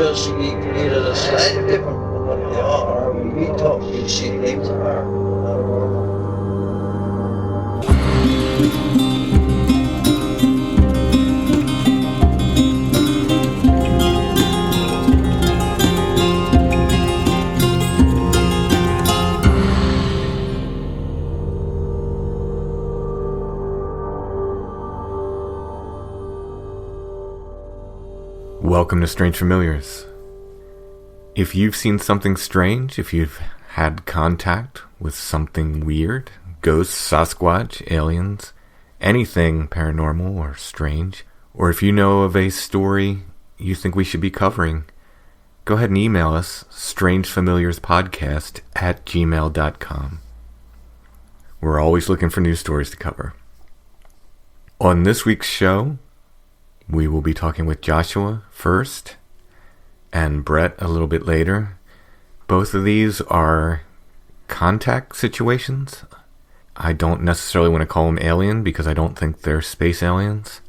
just either a slightly different from what they are, or we thought we'd see things that are not normal. Welcome to Strange Familiars. If you've seen something strange, if you've had contact with something weird, ghosts, Sasquatch, aliens, anything paranormal or strange, or if you know of a story you think we should be covering, go ahead and email us, strangefamiliarspodcast@gmail.com. We're always looking for new stories to cover. On this week's show, we will be talking with Joshua first and Brett a little bit later. Both of these are contact situations. I don't necessarily want to call them alien because I don't think they're space aliens,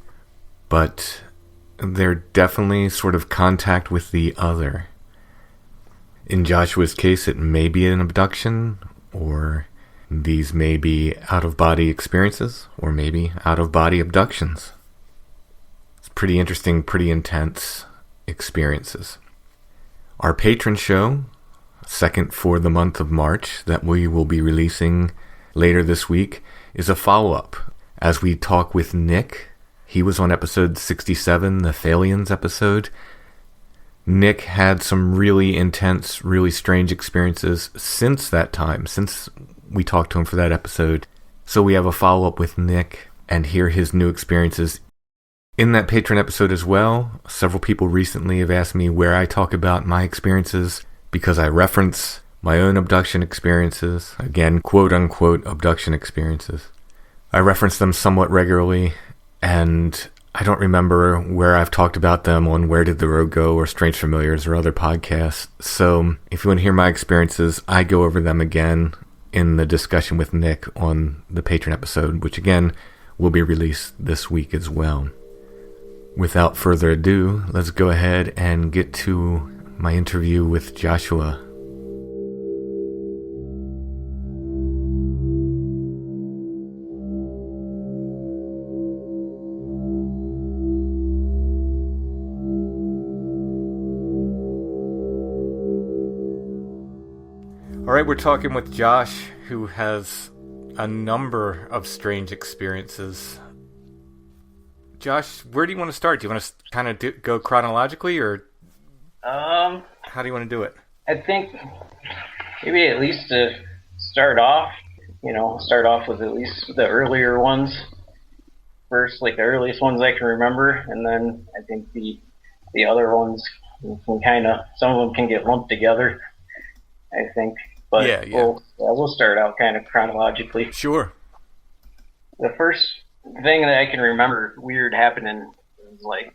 but they're definitely sort of contact with the other. In Joshua's case, it may be an abduction, or these may be out-of-body experiences, or maybe out-of-body abductions. Pretty interesting, pretty intense experiences. Our patron show, second for the month of March, that we will be releasing later this week, is a follow-up as we talk with Nick. He was on episode 67, the Faeliens episode. Nick had some really intense, really strange experiences since that time, since we talked to him for that episode. So we have a follow-up with Nick and hear his new experiences. In that patron episode as well, several people recently have asked me where I talk about my experiences because I reference my own abduction experiences, again, quote-unquote abduction experiences. I reference them somewhat regularly, and I don't remember where I've talked about them on Where Did the Road Go or Strange Familiars or other podcasts. So if you want to hear my experiences, I go over them again in the discussion with Nick on the patron episode, which again will be released this week as well. Without further ado, let's go ahead and get to my interview with Joshua. All right, we're talking with Josh, who has a number of strange experiences. Josh, where do you want to start? Do you want to kind of go chronologically, or how do you want to do it? I think maybe at least to start off with at least the earlier ones first, like the earliest ones I can remember, and then I think the other ones can some of them can get lumped together, I think. But yeah. We'll start out kind of chronologically. Sure. The first thing that I can remember weird happening was like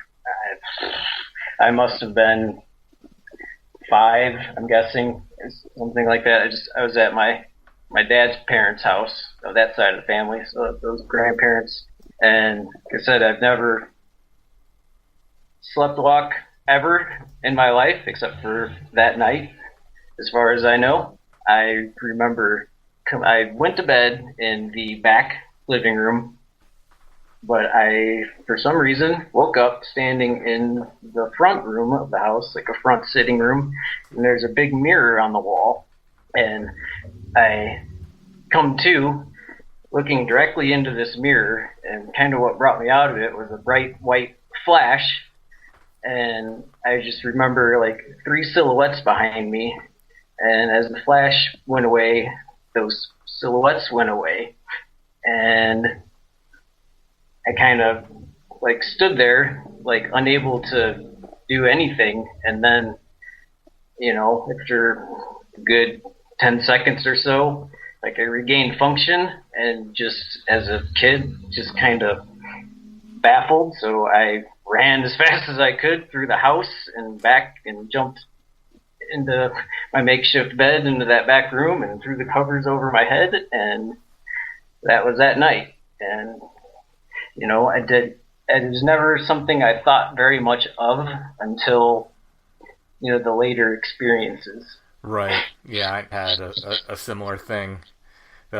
I must have been 5, I'm guessing, something like that. I was at my dad's parents' house, of that side of the family, so those grandparents. And like I said, I've never slept walk ever in my life except for that night, as far as I know. I remember I went to bed in the back living room, but I, for some reason, woke up standing in the front room of the house, like a front sitting room, and there's a big mirror on the wall. And I come to looking directly into this mirror, and kind of what brought me out of it was a bright white flash. And I just remember like 3 silhouettes behind me. And as the flash went away, those silhouettes went away. And I kind of like stood there, like unable to do anything. And then, after a good 10 seconds or so, like I regained function, and just as a kid, just kind of baffled. So I ran as fast as I could through the house and back and jumped into my makeshift bed into that back room and threw the covers over my head, and that was that night. And it was never something I thought very much of until the later experiences. Right. Yeah, I had a similar thing that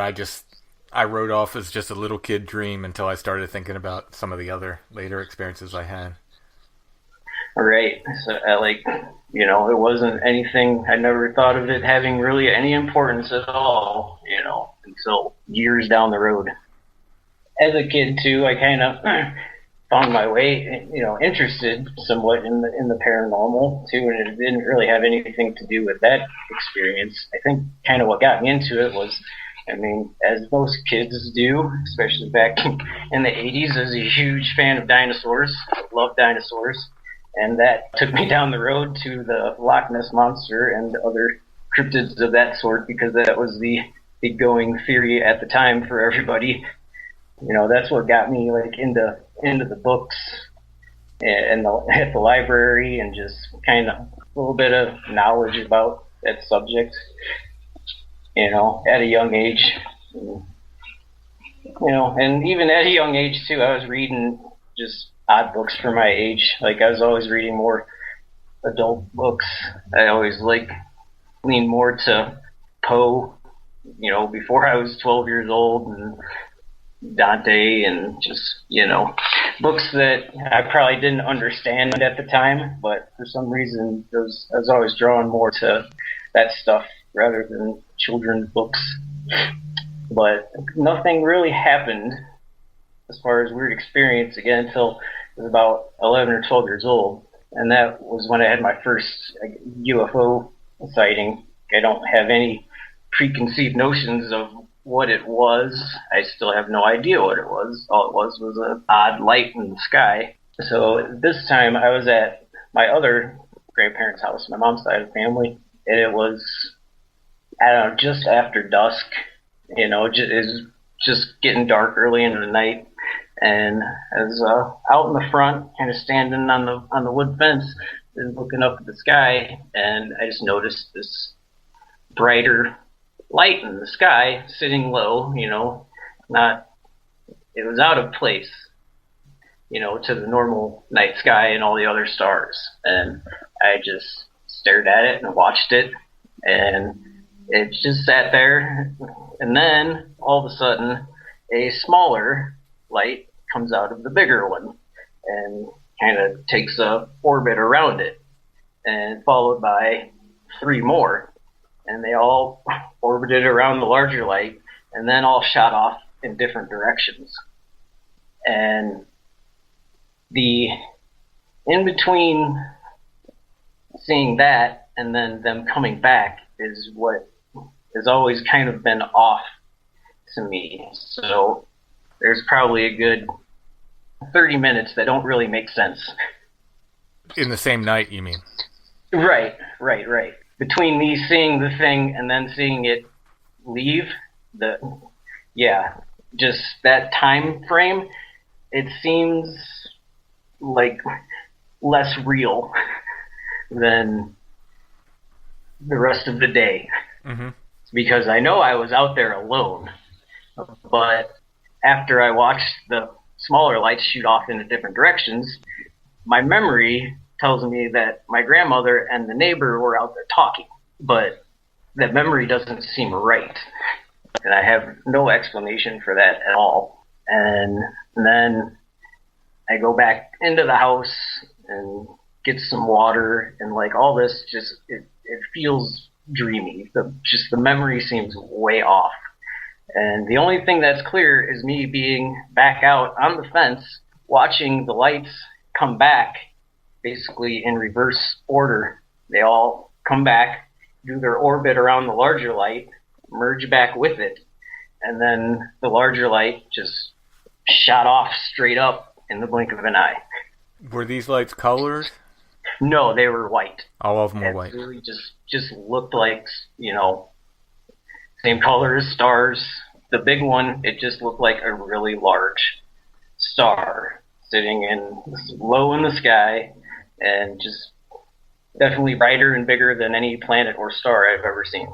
I wrote off as just a little kid dream until I started thinking about some of the other later experiences I had. Right. So, it wasn't anything. I never thought of it having really any importance at all, until years down the road. As a kid, too, I kind of found my way, interested somewhat in the paranormal, too, and it didn't really have anything to do with that experience. I think kind of what got me into it was, as most kids do, especially back in the 80s, I was a huge fan of dinosaurs. I loved dinosaurs. And that took me down the road to the Loch Ness Monster and other cryptids of that sort, because that was the going theory at the time for everybody. That's what got me into the books and at the library, and just kind of a little bit of knowledge about that subject. At a young age, and even at a young age too, I was reading just odd books for my age. I was always reading more adult books. I always leaned more to Poe, before I was 12 years old, and Dante, and just, books that I probably didn't understand at the time, but for some reason I was always drawn more to that stuff rather than children's books. But nothing really happened as far as weird experience again until I was about 11 or 12 years old, and that was when I had my first UFO sighting. I don't have any preconceived notions of what it was. I still have no idea what it was. All it was an odd light in the sky. So this time I was at my other grandparents' house, my mom's side of the family, and it was, I don't know, just after dusk. It was just getting dark early into the night, and I was out in the front, kind of standing on the wood fence, and looking up at the sky, and I just noticed this brighter light in the sky, sitting low. It was out of place, to the normal night sky and all the other stars, and I just stared at it and watched it, and it just sat there. And then all of a sudden a smaller light comes out of the bigger one and kind of takes a orbit around it, and followed by 3 more, and they all orbited around the larger light, and then all shot off in different directions. And the in between seeing that and then them coming back is what has always kind of been off to me. So there's probably a good 30 minutes that don't really make sense. In the same night, you mean? Right. Between me seeing the thing and then seeing it leave, just that time frame, it seems like less real than the rest of the day. Mm-hmm. Because I know I was out there alone, but after I watched the smaller lights shoot off in different directions, my memory tells me that my grandmother and the neighbor were out there talking, but that memory doesn't seem right, and I have no explanation for that at all. And then I go back into the house and get some water, and all this just it feels dreamy. The memory seems way off. And the only thing that's clear is me being back out on the fence, watching the lights come back, basically in reverse order. They all come back, do their orbit around the larger light, merge back with it, and then the larger light just shot off straight up in the blink of an eye. Were these lights colored? No, they were white. All of them were white. It really just looked like, same color as stars. The big one, it just looked like a really large star sitting low in the sky, and just definitely brighter and bigger than any planet or star I've ever seen.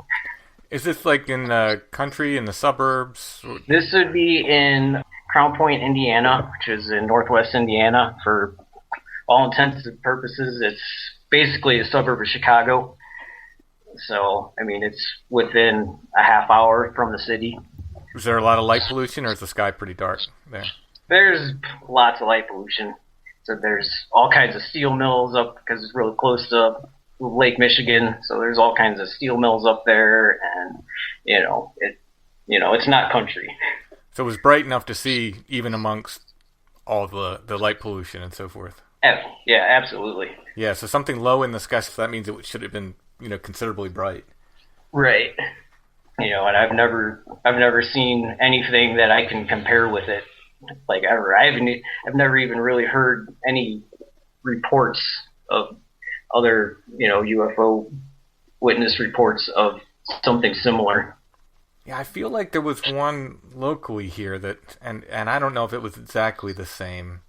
Is this in the country, in the suburbs? This would be in Crown Point, Indiana, which is in northwest Indiana. For all intents and purposes, it's basically a suburb of Chicago. So, I mean, it's within a half hour from the city. Is there a lot of light pollution, or is the sky pretty dark there? There's lots of light pollution. So there's all kinds of steel mills up because it's really close to Lake Michigan. So there's all kinds of steel mills up there, and it's not country. So it was bright enough to see even amongst all the light pollution and so forth. Yeah, absolutely. Yeah, so something low in the sky, so that means it should have been, considerably bright. Right. And I've never seen anything that I can compare with it, like ever. I've never even really heard any reports of other, UFO witness reports of something similar. Yeah, I feel like there was one locally here that, and I don't know if it was exactly the same,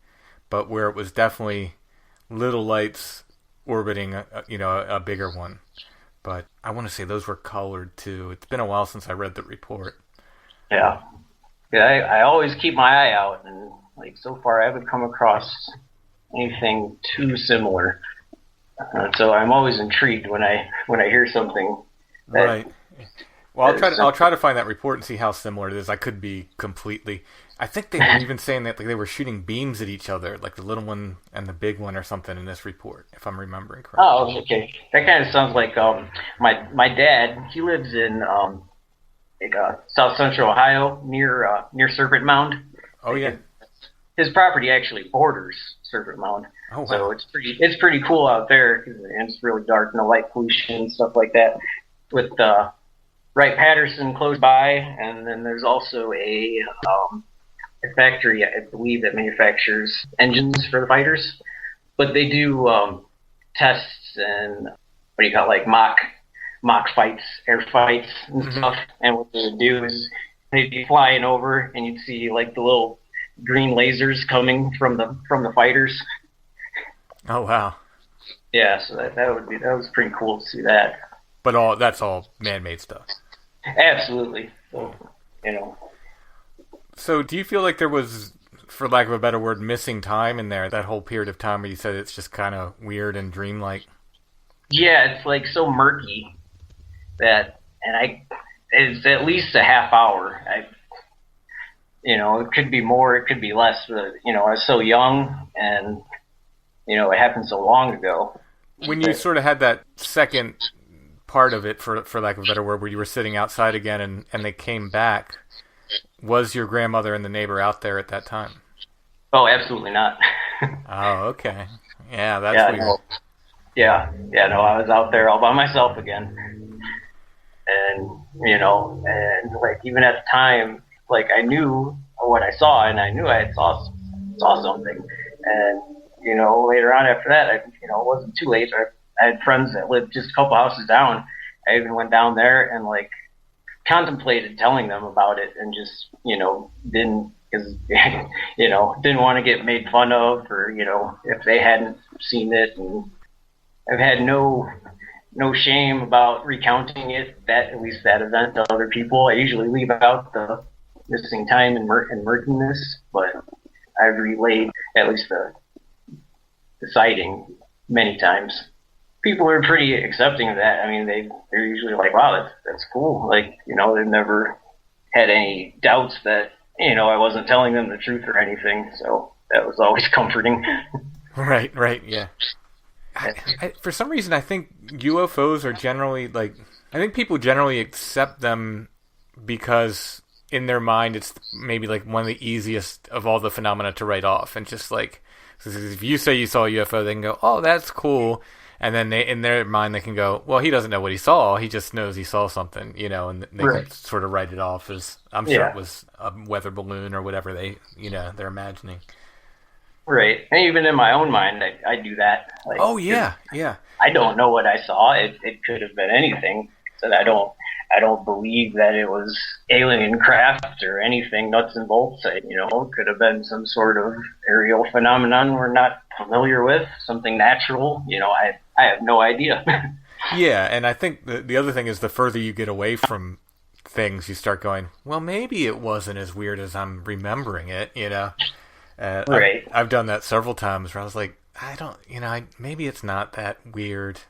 but where it was definitely little lights orbiting a bigger one. But I want to say those were colored too. It's been a while since I read the report. Yeah. I always keep my eye out, and so far I haven't come across anything too similar. So I'm always intrigued when I hear something. Right. Well, I'll try to find that report and see how similar it is. I could be completely. I think they were even saying that they were shooting beams at each other, like the little one and the big one or something in this report, if I'm remembering correctly. Oh, okay. That kind of sounds like my dad. He lives in South Central Ohio near Serpent Mound. Oh yeah. His property actually borders Serpent Mound. Oh wow. So it's pretty cool out there, and it's really dark, no light pollution and stuff like that. With Wright-Patterson close by, and then there's also a factory, I believe, that manufactures engines for the fighters. But they do tests and mock fights, air fights and stuff. And what they would do is they'd be flying over, and you'd see the little green lasers coming from the fighters. Oh wow. Yeah, so that was pretty cool to see that. But that's all man-made stuff. Absolutely. So do you feel like there was, for lack of a better word, missing time in there, that whole period of time where you said it's just kind of weird and dreamlike? Yeah, it's so murky that, it's at least a half hour. It could be more, it could be less, but, I was so young, and, it happened so long ago. When you sort of had that second part of it, for lack of a better word, where you were sitting outside again and they came back, was your grandmother and the neighbor out there at that time? Oh, absolutely not. Oh, okay. Yeah, that's weird. No. Yeah, no, I was out there all by myself again. And, even at the time, I knew what I saw, and I knew I had saw something. And, later on after that, it wasn't too late. I had friends that lived just a couple houses down. I even went down there and contemplated telling them about it, and just didn't, because didn't want to get made fun of, or if they hadn't seen it. And I've had no shame about recounting it, at least that event, to other people. I usually leave out the missing time and murkiness, but I've relayed at least the sighting many times. People are pretty accepting of that. I mean, they're usually like, wow, that's cool. They've never had any doubts that, I wasn't telling them the truth or anything. So that was always comforting. Right, yeah. For some reason, I think UFOs are generally, I think people generally accept them because in their mind it's maybe one of the easiest of all the phenomena to write off. And just if you say you saw a UFO, they can go, oh, that's cool. And then in their mind, they can go, well, he doesn't know what he saw. He just knows he saw something, and they can sort of write it off as, I'm sure it was a weather balloon or whatever they're imagining. Right. And even in my own mind, I do that. Oh, yeah. I don't know what I saw. It could have been anything. So I don't believe that it was alien craft or anything nuts and bolts. It could have been some sort of aerial phenomenon we're not familiar with, something natural. I have no idea. Yeah, and I think the other thing is, the further you get away from things, you start going, well, maybe it wasn't as weird as I'm remembering it, Right. I've done that several times where I was like, I don't, maybe it's not that weird.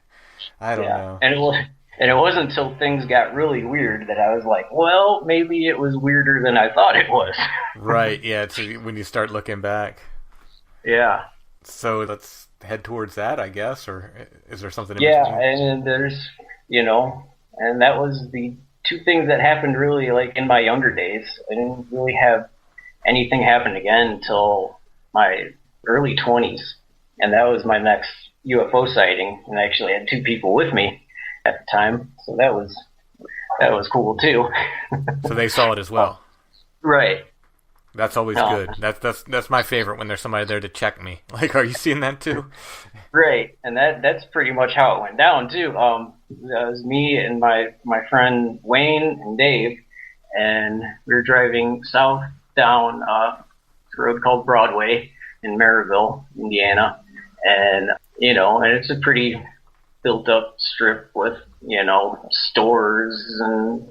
I don't know. And it wasn't until things got really weird that I was like, well, maybe it was weirder than I thought it was. Right, yeah, it's when you start looking back. Yeah. So let's head towards that, I guess, or is there something in Yeah, between? and there's, and that was the two things that happened really like in my younger days. I didn't really have anything happen again until my early 20s. And that was my next UFO sighting. And I actually had two people with me at the time. So that was cool too. So they saw it as well. Right. That's always good. That's my favorite when there's somebody there to check me. Like, are you seeing that too? Right, and that's pretty much how it went down too. That was me and my friend Wayne and Dave, and we were driving south down a road called Broadway in Maryville, Indiana, and and it's a pretty built up strip with stores and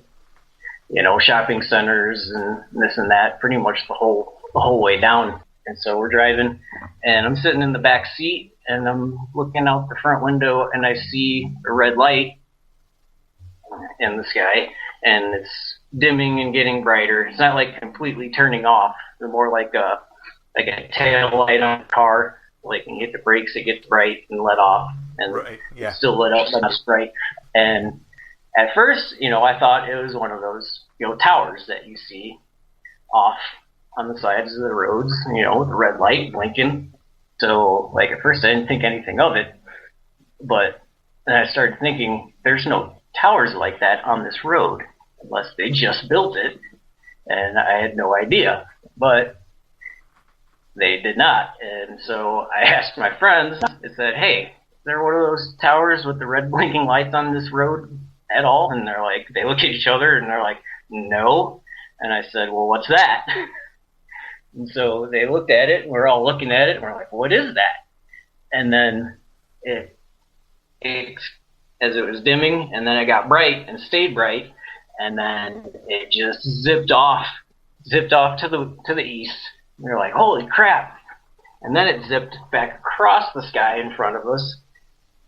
shopping centers and this and that, pretty much the whole way down. And so we're driving, and I'm sitting in the back seat, and I'm looking out the front window, and I see a red light in the sky, and it's dimming and getting brighter. It's not like completely turning off. It's more like a tail light on a car. Like when you hit the brakes, it gets bright and let off, and Right, yeah. It's still lit up, but it's bright. And at first, I thought it was one of those, towers that you see off on the sides of the roads, with the red light blinking. So, like, at first I didn't think anything of it, but then I started thinking, there's no towers like that on this road, unless they just built it, and I had no idea. But they did not, and so I asked my friends, I said, hey, is there one of those towers with the red blinking lights on this road at all? And they look at each other and they're like, no. And I said, well, what's that? And so they looked at it, and we're all looking at it, and we're like, what is that? And then it as it was dimming, and then it got bright and stayed bright, and then it just zipped off to the east. And we were like, holy crap. And then it zipped back across the sky in front of us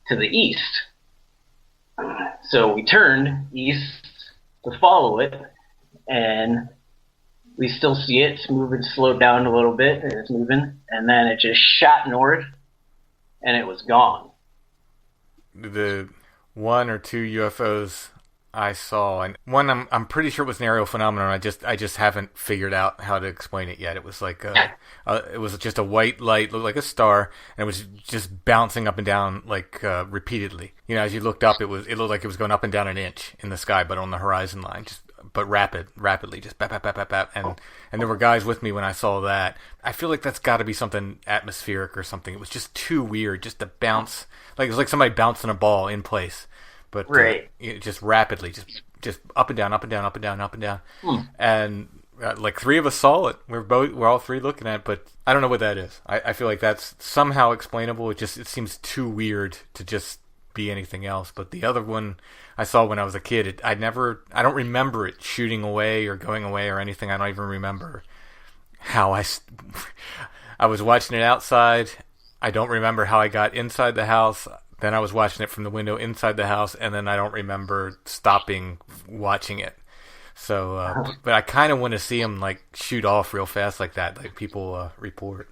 to the east. So we turned east to follow it, and we still see it. It's moving, slowed down a little bit, and it's moving, and then it just shot north, and it was gone. The one or two UFOs I saw, and one I'm pretty sure it was an aerial phenomenon. I just haven't figured out how to explain it yet. It was like it was just a white light, looked like a star, and it was just bouncing up and down repeatedly. As you looked up, it looked like it was going up and down an inch in the sky, but on the horizon line, but rapidly, just bap, bap, bap, bap, bap. And there were guys with me when I saw that. I feel like that's got to be something atmospheric or something. It was just too weird, just to bounce, like it was like somebody bouncing a ball in place. But right. Just rapidly, just up and down, up and down, up and down, up and down. And like three of us saw it. We're all three looking at it, but I don't know what that is. I feel like that's somehow explainable. It seems too weird to just be anything else. But the other one I saw when I was a kid, I don't remember it shooting away or going away or anything. I don't even remember how I was watching it outside. I don't remember how I got inside the house. Then I was watching it from the window inside the house, and then I don't remember stopping watching it. So, but I kind of want to see them like shoot off real fast like that, like people report.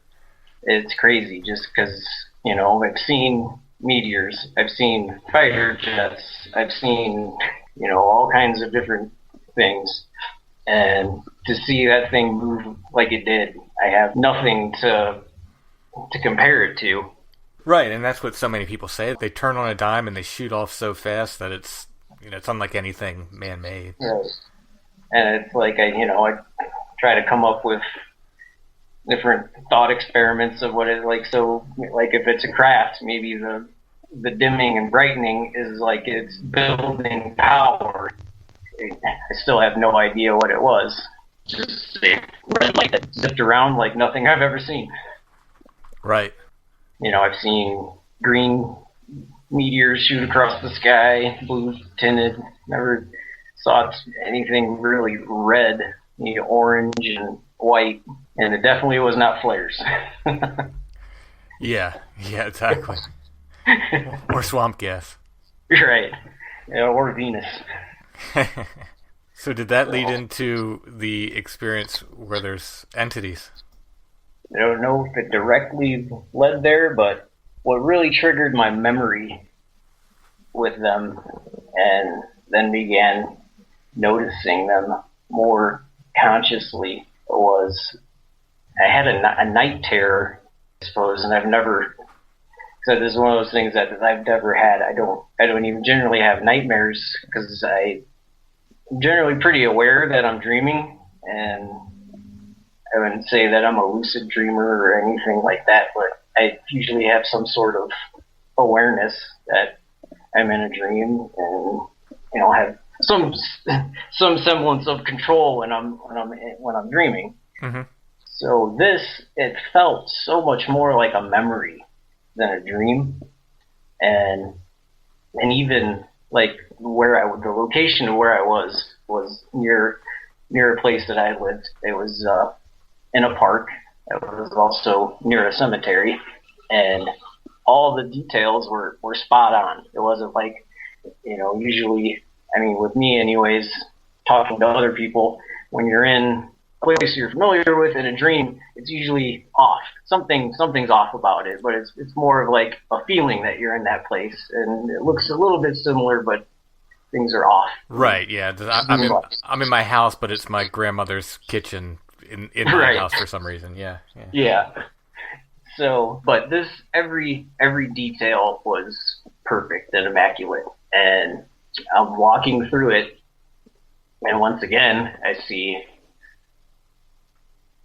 It's crazy, just because I've seen meteors, I've seen fighter jets, I've seen all kinds of different things, and to see that thing move like it did, I have nothing to compare it to. Right, and that's what so many people say. They turn on a dime and they shoot off so fast that it's unlike anything man-made. Right. And it's like I try to come up with different thought experiments of what it's like. So, like if it's a craft, maybe the dimming and brightening is like it's building power. I still have no idea what it was. Just a red light that zipped around like nothing I've ever seen. Right. I've seen green meteors shoot across the sky, blue tinted. Never saw anything really red, orange and white, and it definitely was not flares. Yeah, exactly. Or swamp gas. Right. Or Venus. So did that lead into the experience where there's entities? I don't know if it directly led there, but what really triggered my memory with them and then began noticing them more consciously was I had a night terror, I suppose, and I've never. So this is one of those things that I've never had. I don't even generally have nightmares because I'm generally pretty aware that I'm dreaming, and I wouldn't say that I'm a lucid dreamer or anything like that, but I usually have some sort of awareness that I'm in a dream and have some semblance of control when I'm dreaming. Mm-hmm. So it felt so much more like a memory than a dream, and even like the location of where I was near a place that I lived. It was in a park. It was also near a cemetery, and all the details were spot on. It wasn't like, usually, with me anyways, talking to other people, when you're in a place you're familiar with in a dream, it's usually off. Something's off about it, but it's more of like a feeling that you're in that place, and it looks a little bit similar, but things are off. Right, yeah. I'm in my house, but it's my grandmother's kitchen in my house for some reason. Yeah. So, but every detail was perfect and immaculate, and I'm walking through it, and once again, I see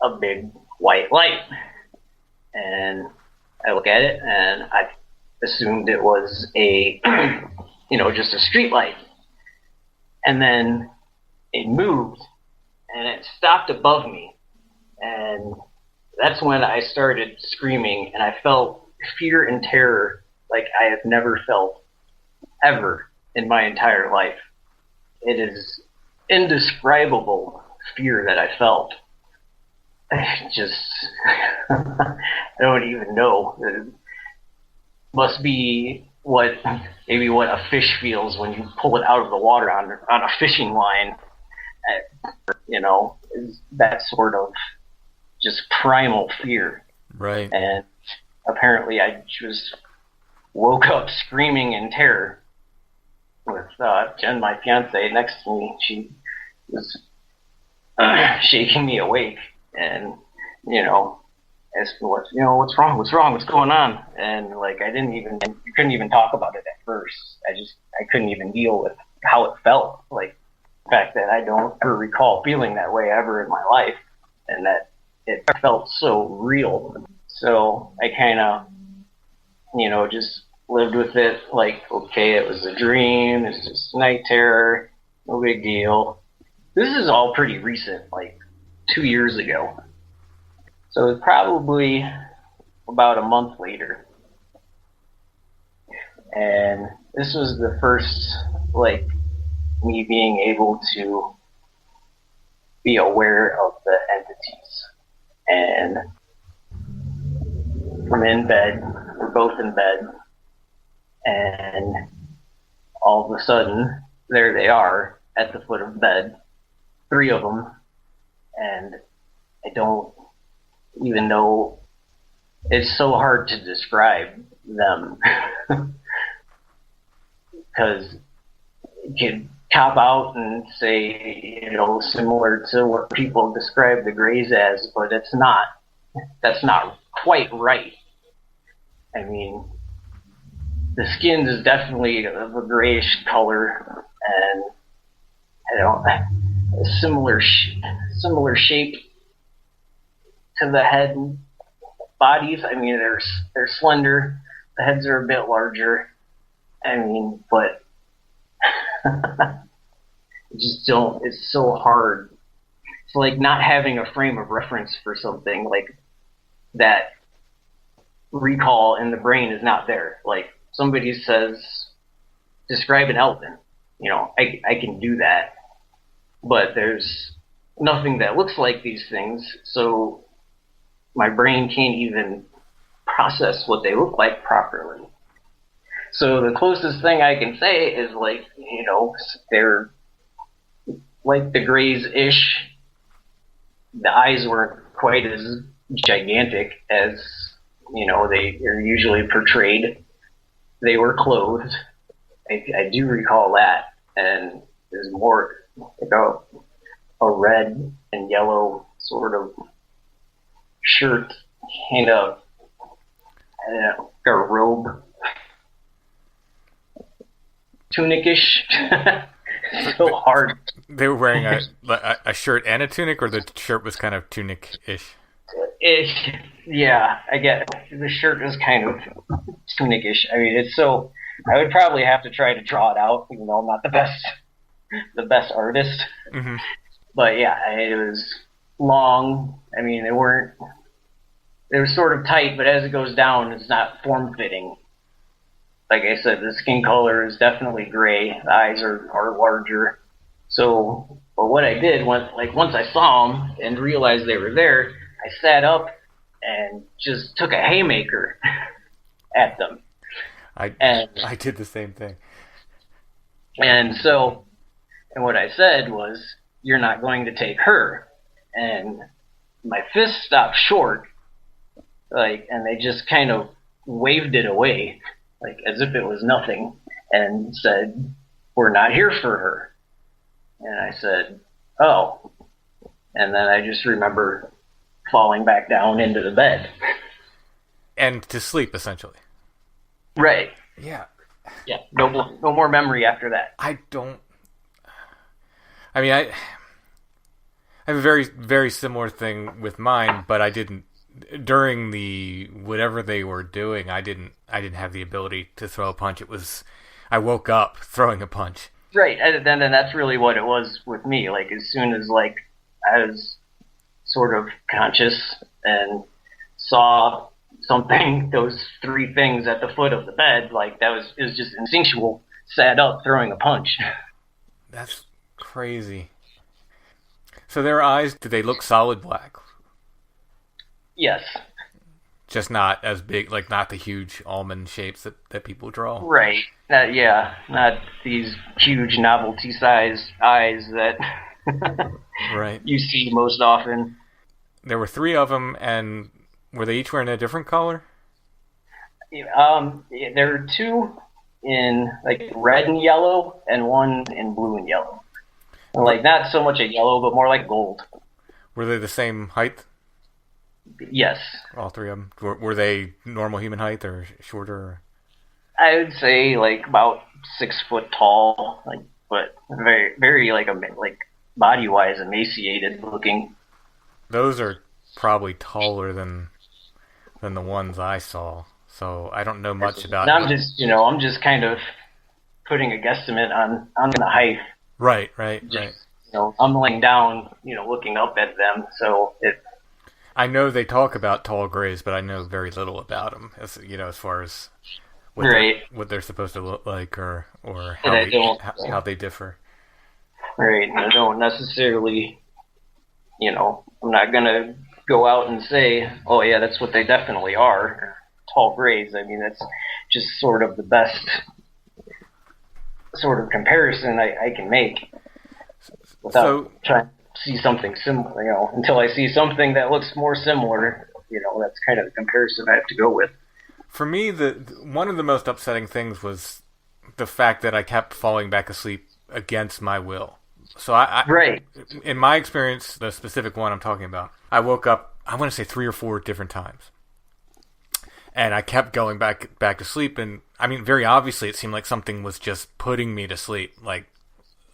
a big white light, and I look at it, and I assumed it was a, just a street light, and then it moved, and it stopped above me, and that's when I started screaming, and I felt fear and terror like I have never felt ever in my entire life. It is indescribable fear that I felt. I don't even know. It must be maybe what a fish feels when you pull it out of the water on a fishing line. Is that sort of just primal fear. Right. And apparently I just woke up screaming in terror with Jen, my fiance, next to me. She was shaking me awake and, asking what's wrong, what's going on? And you couldn't even talk about it at first. I couldn't even deal with how it felt. Like the fact that I don't ever recall feeling that way ever in my life, and that it felt so real. So I kind of, just lived with it like, okay, it was a dream, it's just night terror, no big deal. This is all pretty recent, like 2 years ago. So it's probably about a month later. And this was the first, me being able to be aware of the entities. And I'm in bed, we're both in bed, and all of a sudden, there they are at the foot of bed, 3 of them, and I don't even know, it's so hard to describe them, because you could cop out and say, similar to what people describe the Greys as, but that's not quite right. The skin is definitely of a grayish color, and a similar shape to the head and bodies. They're slender. The heads are a bit larger. But it's so hard. It's like not having a frame of reference for something, like that recall in the brain is not there. Like somebody says, describe an elephant. I can do that, but there's nothing that looks like these things, so my brain can't even process what they look like properly. So the closest thing I can say is like, they're like the Greys-ish. The eyes weren't quite as gigantic as, they are usually portrayed. They were clothed. I do recall that. And there's more like a red and yellow sort of shirt, kind of, I don't know, a robe. Tunic-ish. So hard. They were wearing a shirt and a tunic, or the shirt was kind of tunic-ish? Yeah, I get it. The shirt was kind of tunic-ish. I mean, I would probably have to try to draw it out, even though I'm not the best artist. Mm-hmm. But yeah, it was long. I mean, they were sort of tight, but as it goes down, it's not form-fitting. Like I said, the skin color is definitely gray. The eyes are larger. So, but what I did once I saw them and realized they were there, I sat up and just took a haymaker at them. I did the same thing. And what I said was, "You're not going to take her." And my fist stopped short, and they just kind of waved it away, like as if it was nothing, and said, "We're not here for her." And I said, "Oh." And then I just remember falling back down into the bed. And to sleep, essentially. Right. Yeah. Yeah. No more memory after that. I have a very, very similar thing with mine, but I didn't, during the, whatever they were doing, I didn't have the ability to throw a punch. I woke up throwing a punch. Right. And then that's really what it was with me. Like, as soon as, I was sort of conscious and saw something, those three things at the foot of the bed, it was just instinctual, sat up throwing a punch. That's crazy. So their eyes, did they look solid black? Yes. Just not as big, not the huge almond shapes that people draw. Right. Not these huge novelty-sized eyes that right. you see most often. There were 3 of them, and were they each wearing a different color? There were 2 in red and yellow, and 1 in blue and yellow. Not so much a yellow, but more like gold. Were they the same height? Yes. All 3 of them? Were they normal human height or shorter? I would say about 6 foot tall, but very, very body-wise emaciated looking. Those are probably taller than the ones I saw, so I don't know much about. I'm just kind of putting a guesstimate on the height. Right. I'm laying down, looking up at them, so it. I know they talk about tall grays, but I know very little about them. As far as what they're supposed to look like, or how they differ. Right. I don't necessarily, I'm not gonna go out and say, "Oh yeah, that's what they definitely are." Tall grays. I mean, that's just sort of the best sort of comparison I can make without trying to see something similar. Until I see something that looks more similar, that's kind of the comparison I have to go with. For me, one of the most upsetting things was the fact that I kept falling back asleep against my will. So right. In my experience, the specific one I'm talking about, I woke up, I want to say 3 or 4 different times. And I kept going back to sleep, and I mean, very obviously, it seemed like something was just putting me to sleep,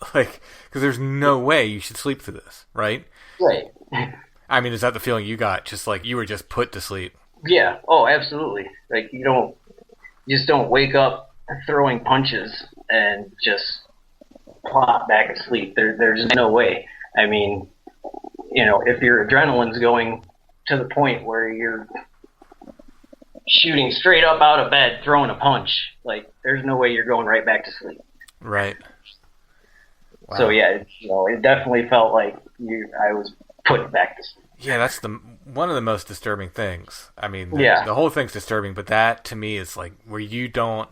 because there's no way you should sleep through this, right? Right. I mean, is that the feeling you got? Just you were just put to sleep? Yeah. Oh, absolutely. You just don't wake up throwing punches and just plop back asleep. There's no way. I mean, if your adrenaline's going to the point where you're shooting straight up out of bed, throwing a punch, there's no way you're going right back to sleep. Right. Wow. So yeah, it definitely felt like I was put back to sleep. Yeah, that's one of the most disturbing things. I mean, Yeah. the whole thing's disturbing, but that to me is like where you don't.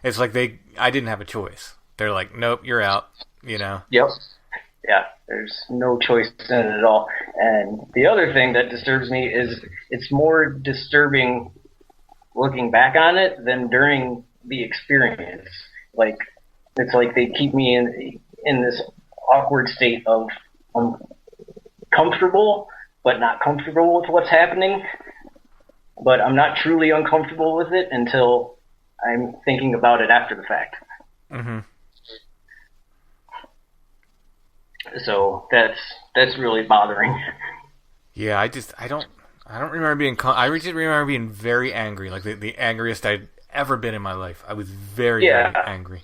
It's like I didn't have a choice. They're like, nope, you're out. You know. Yep. Yeah, there's no choice in it at all. And the other thing that disturbs me is it's more disturbing looking back on it than during the experience. Like, it's like they keep me in this awkward state of comfortable, but not comfortable with what's happening. But I'm not truly uncomfortable with it until I'm thinking about it after the fact. Mm-hmm. So that's really bothering. Yeah, I don't remember being. I just remember being very angry, like the angriest I'd ever been in my life. I was very angry.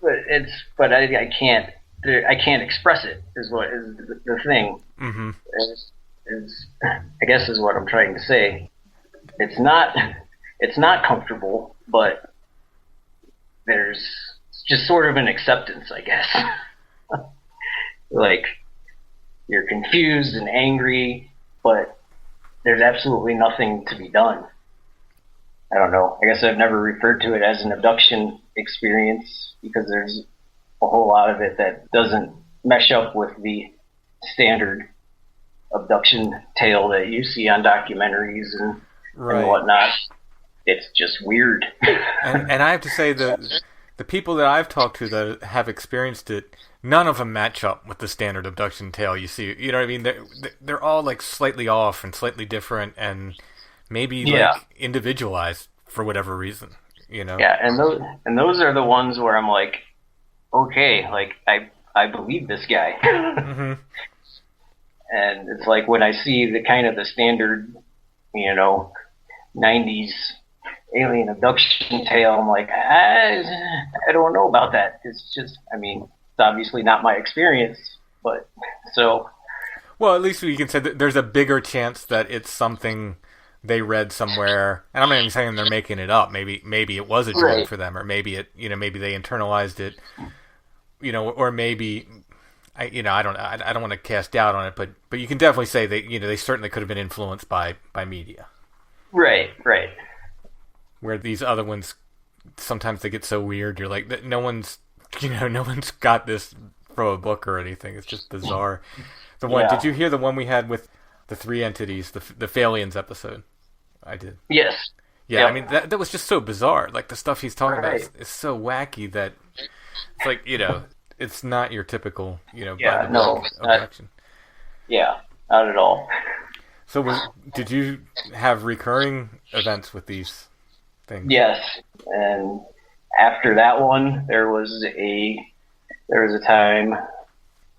But I can't express it. Is what is the thing. Mm-hmm. I guess is what I'm trying to say. It's not comfortable, but there's just sort of an acceptance, I guess. Like, you're confused and angry, but there's absolutely nothing to be done. I don't know. I guess I've never referred to it as an abduction experience because there's a whole lot of it that doesn't mesh up with the standard abduction tale that you see on documentaries and whatnot. It's just weird. and I have to say the people that I've talked to that have experienced it, none of them match up with the standard abduction tale you see. You know what I mean? They're all like slightly off and slightly different and maybe like individualized for whatever reason. You know? Yeah, and those are the ones where I'm like, okay, like I believe this guy. Mm-hmm. And it's like when I see the standard, 90s alien abduction tale, I'm like, I don't know about that. It's just, it's obviously not my experience, but so. Well, at least we can say that there's a bigger chance that it's something they read somewhere, and I'm not even saying they're making it up. Maybe it was a dream for them, or maybe maybe they internalized it, or maybe. I don't want to cast doubt on it, but you can definitely say they certainly could have been influenced by media. Right. Where these other ones, sometimes they get so weird. You're like, no one's got this from a book or anything. It's just bizarre. Did you hear the one we had with the three entities, the Faeliens episode? I did. Yes. Yeah, yep. that was just so bizarre. Like the stuff he's talking about is so wacky that it's like it's not your typical, abduction. Not at all. So did you have recurring events with these things? Yes, and after that one, there was a time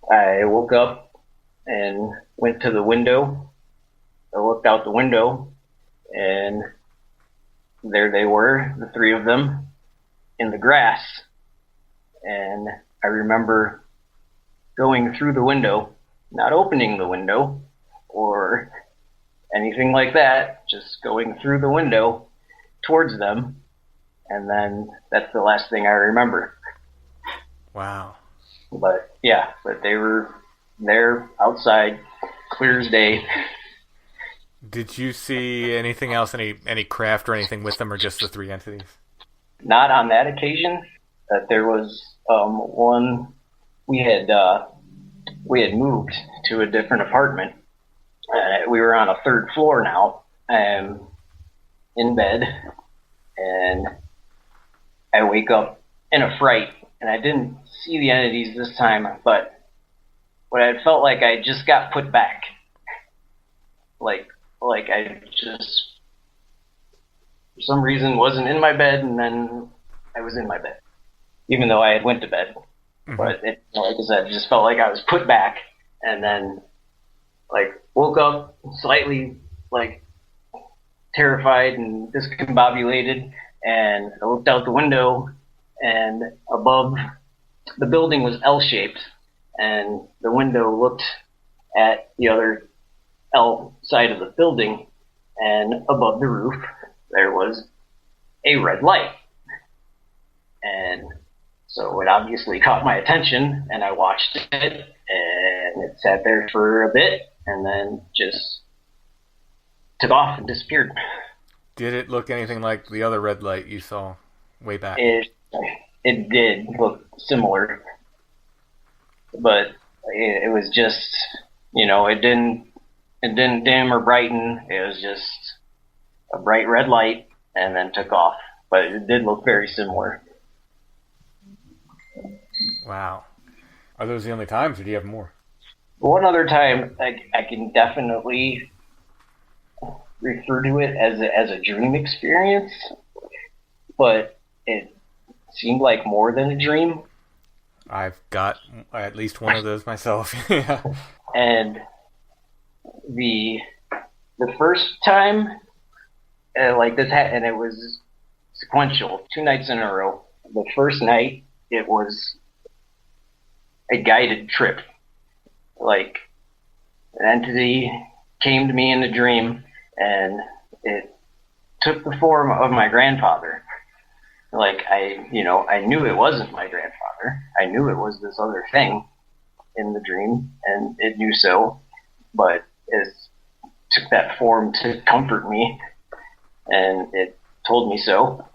I woke up and went to the window. I looked out the window, and there they were, the three of them, in the grass, and I remember going through the window, not opening the window or anything like that, just going through the window towards them, and then that's the last thing I remember. Wow. But they were there outside, clear as day. Did you see anything else, any craft or anything with them, or just the three entities? Not on that occasion. There was one, we had moved to a different apartment. We were on a third floor now, in bed, and I wake up in a fright, and I didn't see the entities this time, but what I felt like I just got put back. Like I just, for some reason, wasn't in my bed, and then I was in my bed, even though I had went to bed. Mm-hmm. But like I said, it just felt like I was put back, and then woke up slightly terrified and discombobulated, and I looked out the window, and above, the building was L-shaped, and the window looked at the other L side of the building, and above the roof there was a red light. And so it obviously caught my attention, and I watched it, and it sat there for a bit, and then just took off and disappeared. Did it look anything like the other red light you saw way back? It did look similar, but it was just, it didn't dim or brighten. It was just a bright red light and then took off. But it did look very similar. Wow. Are those the only times, or do you have more? One other time, I can definitely refer to it as a dream experience, but it seemed like more than a dream. I've got at least one of those myself. Yeah. And the first time, like this, and it was sequential, 2 nights in a row. The first night, it was a guided trip. Like, an entity came to me in a dream, and it took the form of my grandfather. Like, I knew it wasn't my grandfather. I knew it was this other thing in the dream, and it knew so, but it took that form to comfort me, and it told me so,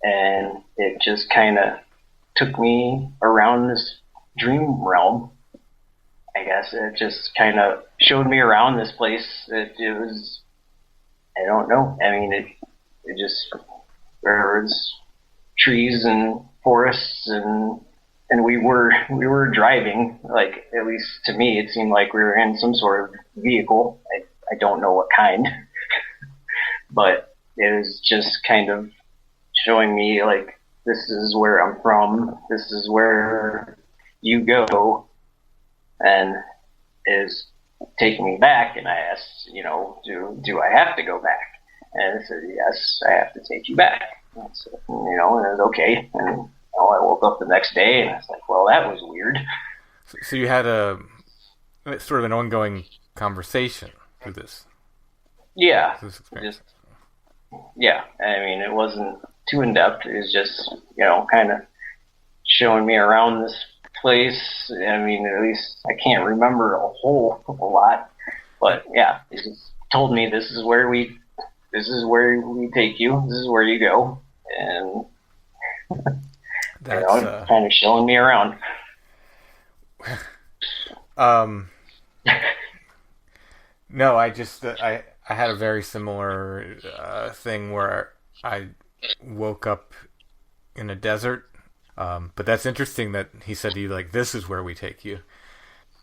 and it just kind of took me around this dream realm. I guess it just kind of showed me around this place. It was, I don't know. I mean, it just, there was trees and forests, and we were driving. Like, at least to me, it seemed like we were in some sort of vehicle. I don't know what kind, but it was just kind of showing me, like, this is where I'm from. This is where you go. And is taking me back, and I asked, do I have to go back? And it said, yes, I have to take you back. And so, and it was okay. And I woke up the next day, and I was like, well, that was weird. So you had a sort of an ongoing conversation through this. Yeah. This experience. Yeah. I mean, it wasn't too in depth. It was just, kind of showing me around this place. I mean, at least I can't remember a whole lot, but yeah, it just told me this is where we take you. This is where you go, and that's kind of showing me around. No, I just I had a very similar thing where I woke up in a desert. But that's interesting that he said to you, like, this is where we take you.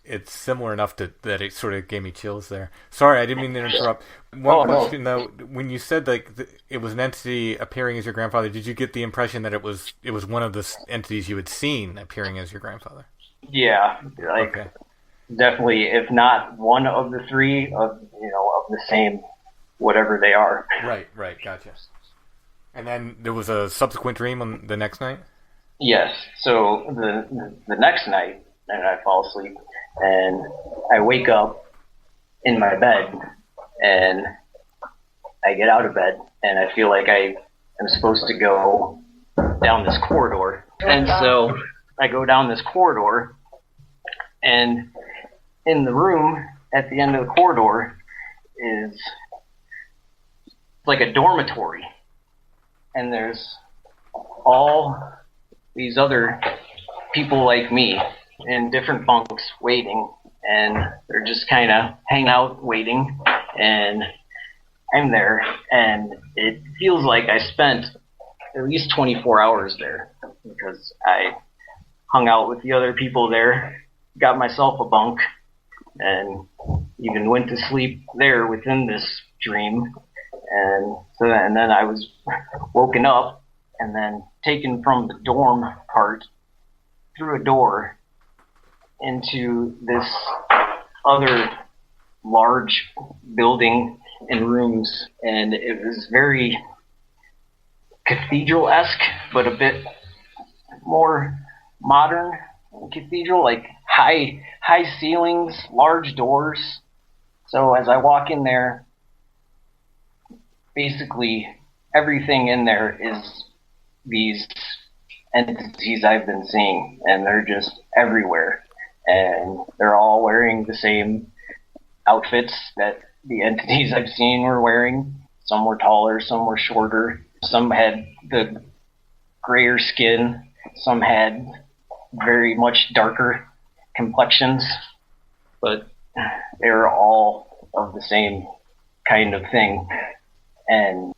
It's similar enough that it sort of gave me chills there. Sorry, I didn't mean to interrupt. One question, though. When you said, like, it was an entity appearing as your grandfather, did you get the impression that it was one of the entities you had seen appearing as your grandfather? Yeah, like, okay. Definitely, if not one of the three of the same, whatever they are. Right, gotcha. And then there was a subsequent dream on the next night? Yes. So the next night, and I fall asleep, and I wake up in my bed, and I get out of bed, and I feel like I am supposed to go down this corridor. And so I go down this corridor, and in the room at the end of the corridor is like a dormitory, and there's all these other people like me in different bunks waiting, and they're just kind of hanging out waiting, and I'm there, and it feels like I spent at least 24 hours there, because I hung out with the other people there, got myself a bunk, and even went to sleep there within this dream, and then I was woken up and then taken from the dorm part through a door into this other large building and rooms, and it was very cathedral-esque, but a bit more modern cathedral, like high ceilings, large doors. So as I walk in there, basically everything in there is these entities I've been seeing, and they're just everywhere. and they're all wearing the same outfits that the entities I've seen were wearing. Some were taller, some were shorter, some had the grayer skin, some had very much darker complexions, but they were all of the same kind of thing. And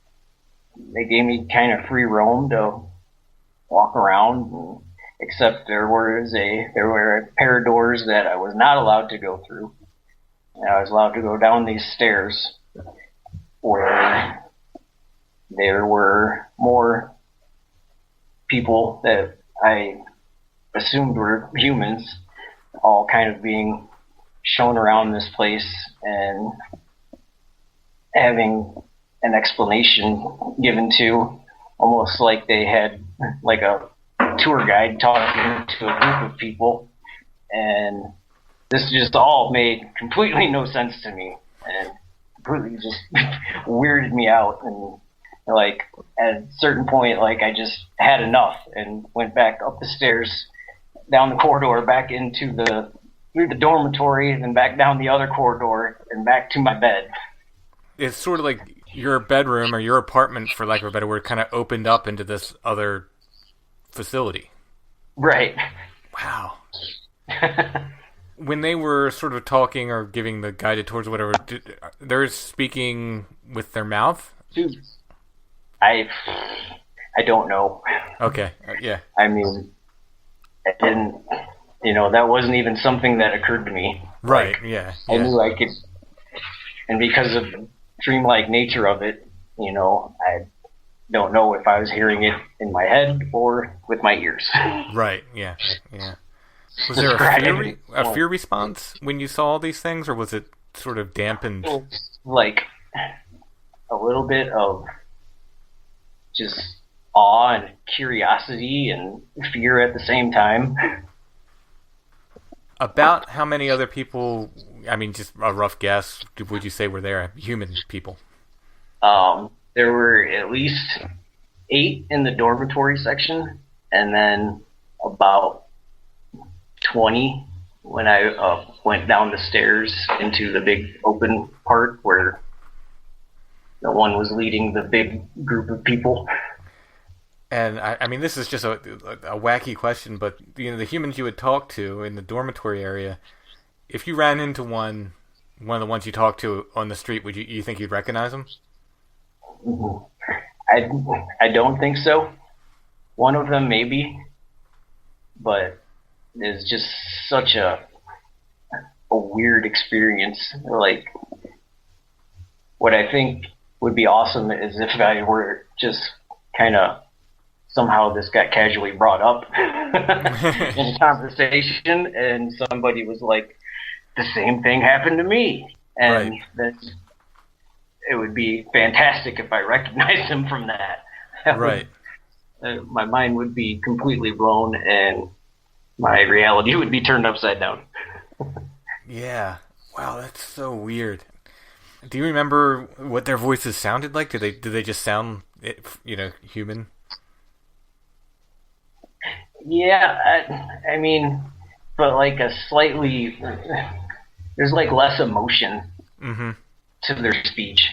they gave me kind of free roam to walk around, except there were a pair of doors that I was not allowed to go through. And I was allowed to go down these stairs where there were more people that I assumed were humans, all kind of being shown around this place and having an explanation given to, almost like they had like a tour guide talking to a group of people. And this just all made completely no sense to me and completely just weirded me out. And like at a certain point, like I just had enough and went back up the stairs, down the corridor, back through the dormitory, and then back down the other corridor and back to my bed. It's sort of like your bedroom or your apartment, for lack of a better word, kind of opened up into this other facility. Right. Wow. When they were sort of talking or giving the guided tours or whatever, they're speaking with their mouth? Dude, I don't know. Okay, yeah. I mean, I didn't, that wasn't even something that occurred to me. Right, like, yeah. I knew I could, and because of the dreamlike nature of it, I don't know if I was hearing it in my head or with my ears. Right, yeah. Was there a fear response when you saw all these things, or was it sort of dampened? Like a little bit of just awe and curiosity and fear at the same time. About how many other people, I mean, just a rough guess, would you say were there? Human people? There were at least 8 in the dormitory section, and then about 20 when I went down the stairs into the big open part where the one was leading the big group of people. And I mean, this is just a wacky question, but the humans you would talk to in the dormitory area, if you ran into one of the ones you talked to on the street, would you think you'd recognize them? I don't think so. One of them maybe, but it's just such a weird experience. Like, what I think would be awesome is if I were just kind of somehow this got casually brought up in conversation, and somebody was like, the same thing happened to me. And right. Then it would be fantastic if I recognized him from that. Right. My mind would be completely blown, and my reality would be turned upside down. Yeah. Wow, that's so weird. Do you remember what their voices sounded like? Did they just sound, human? Yeah, I mean, but like there's like less emotion to their speech.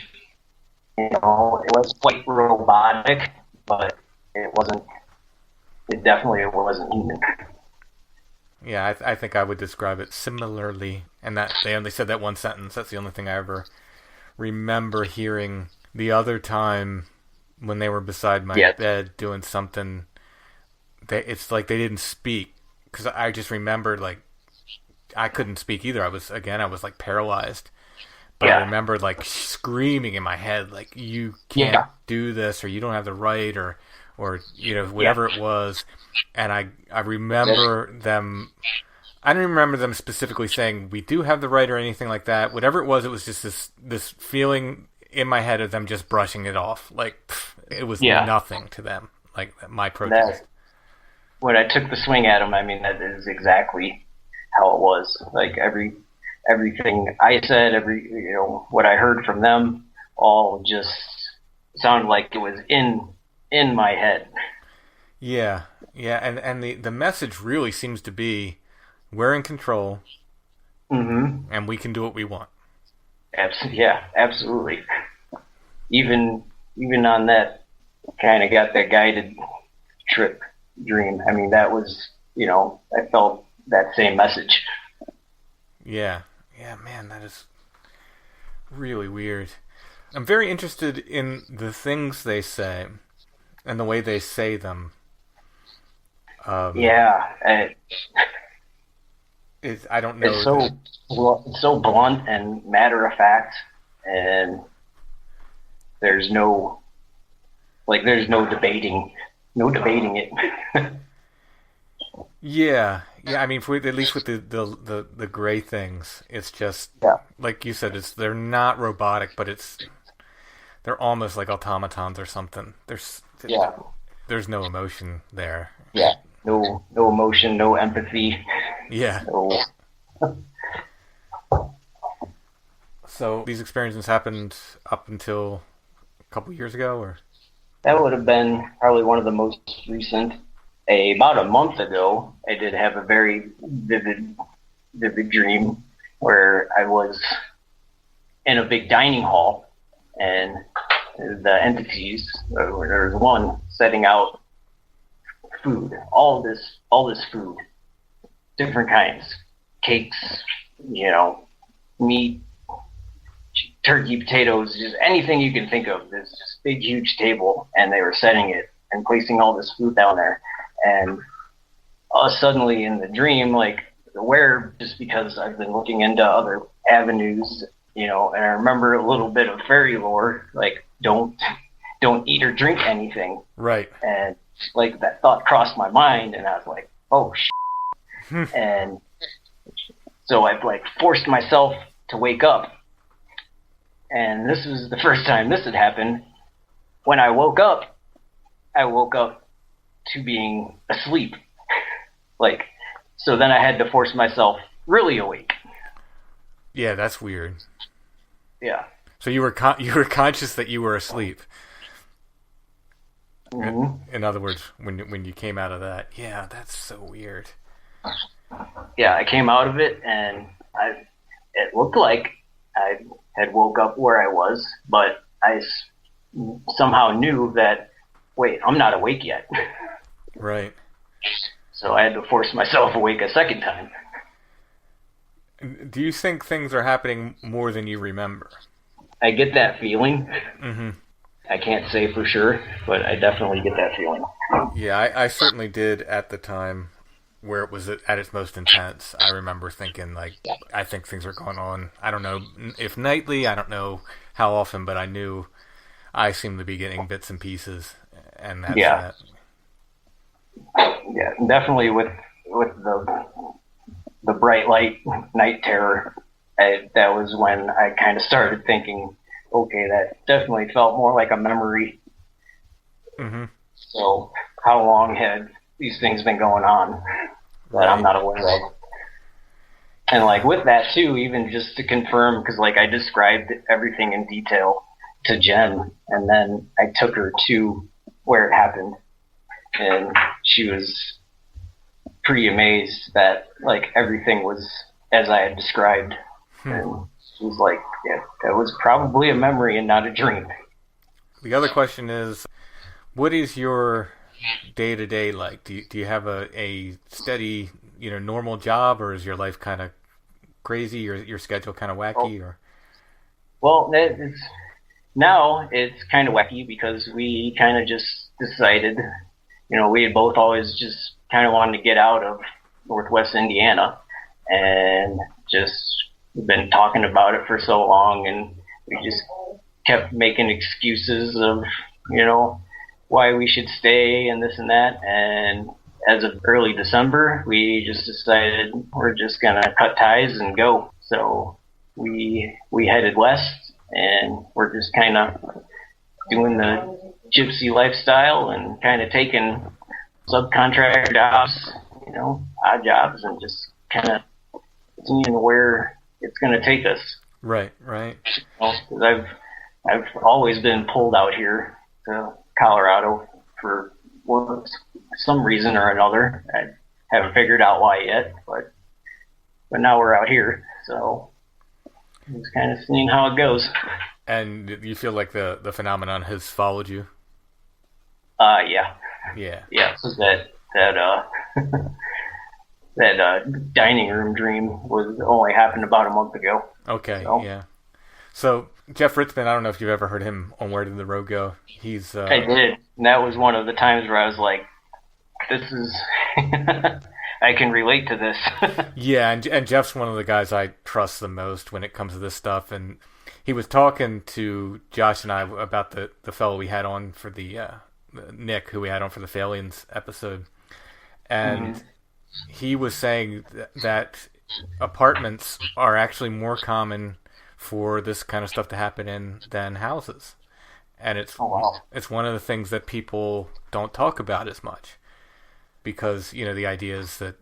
It was quite robotic, but it definitely wasn't human. Yeah, I think I would describe it similarly, and that they only said that one sentence. That's the only thing I ever remember hearing. The other time when they were beside my bed doing something, it's like they didn't speak, because I just remembered, like, I couldn't speak either. I was like paralyzed, but I remembered like screaming in my head, like, you can't do this, or you don't have the right, or whatever it was. And I remember them. I don't remember them specifically saying we do have the right or anything like that. Whatever it was just this feeling in my head of them just brushing it off, like it was nothing to them, like my protest. When I took the swing at them, I mean, that is exactly how it was. Like everything I said, what I heard from them, all just sounded like it was in my head. Yeah, and the message really seems to be, we're in control, Mm-hmm. and we can do what we want. Yeah, absolutely. Even on that, kind of got that guided trip dream. I mean, that was, I felt that same message. Yeah, man, that is really weird. I'm very interested in the things they say and the way they say them. Yeah, I don't know. It's so blunt and matter of fact, and there's no debating it. Yeah. I mean, at least with the gray things, it's just like you said. They're not robotic, but they're almost like automatons or something. There's no emotion there. Yeah, no emotion, no empathy. Yeah. No. So these experiences happened up until a couple years ago, or? That would have been probably one of the most recent. About a month ago, I did have a very vivid dream where I was in a big dining hall, and the entities, there was one setting out food, all this food, different kinds, cakes, meat, turkey, potatoes, just anything you can think of. This just big, huge table, and they were setting it and placing all this food down there. And suddenly in the dream, like, aware, just because I've been looking into other avenues, and I remember a little bit of fairy lore, like, don't eat or drink anything. Right. And, like, that thought crossed my mind, and I was like, oh, shit. And so I've, like, forced myself to wake up. And this was the first time this had happened. When I woke up to being asleep. Like, so then I had to force myself really awake. Yeah, that's weird. Yeah. So you were conscious that you were asleep. Mm-hmm. In other words, when you came out of that. Yeah, that's so weird. Yeah, I came out of it, and it looked like I had woke up where I was, but I somehow knew that, wait, I'm not awake yet. Right. So I had to force myself awake a second time. Do you think things are happening more than you remember? I get that feeling. Mm-hmm. I can't say for sure, but I definitely get that feeling. Yeah, I certainly did at the time where it was at its most intense. I remember thinking, like, I think things are going on. I don't know if nightly, I don't know how often, but I knew I seemed to be getting bits and pieces, and that's that. Yeah, definitely with the bright light night terror, that was when I kind of started thinking, okay, that definitely felt more like a memory. Mm-hmm. So how long had these things been going on that I'm not aware of? And like with that too, even just to confirm, because like I described everything in detail to Jen, and then I took her to where it happened, and she was pretty amazed that like everything was as I had described. And she was like, yeah, that was probably a memory and not a dream. The other question is, what is your day-to-day like? Do you have a steady, normal job, or is your life kind of crazy, your schedule kind of wacky? Well, now it's kind of wacky because we kind of just decided, we had both always just kind of wanted to get out of Northwest Indiana, and just been talking about it for so long, and we just kept making excuses of, why we should stay and this and that. And as of early December, we just decided we're just going to cut ties and go. So we headed west, and we're just kind of doing the gypsy lifestyle and kind of taking subcontractor jobs, odd jobs, and just kind of seeing where it's going to take us. Right. Because I've always been pulled out here to Colorado for some reason or another. I haven't figured out why yet, but but now we're out here, so just kind of seeing how it goes. And you feel like the phenomenon has followed you? Yeah. Yeah. Yeah, so that dining room dream was only happened about a month ago. Okay, so. Yeah. So, Jeff Ritzman, I don't know if you've ever heard him on Where Did the Road Go? He's... I did. And that was one of the times where I was like, this is... I can relate to this. Yeah, and Jeff's one of the guys I trust the most when it comes to this stuff. And he was talking to Josh and I about the fellow we had on for the Nick, who we had on for the Faeliens episode. And he was saying that apartments are actually more common for this kind of stuff to happen in than houses. And it's one of the things that people don't talk about as much. Because, the idea is that,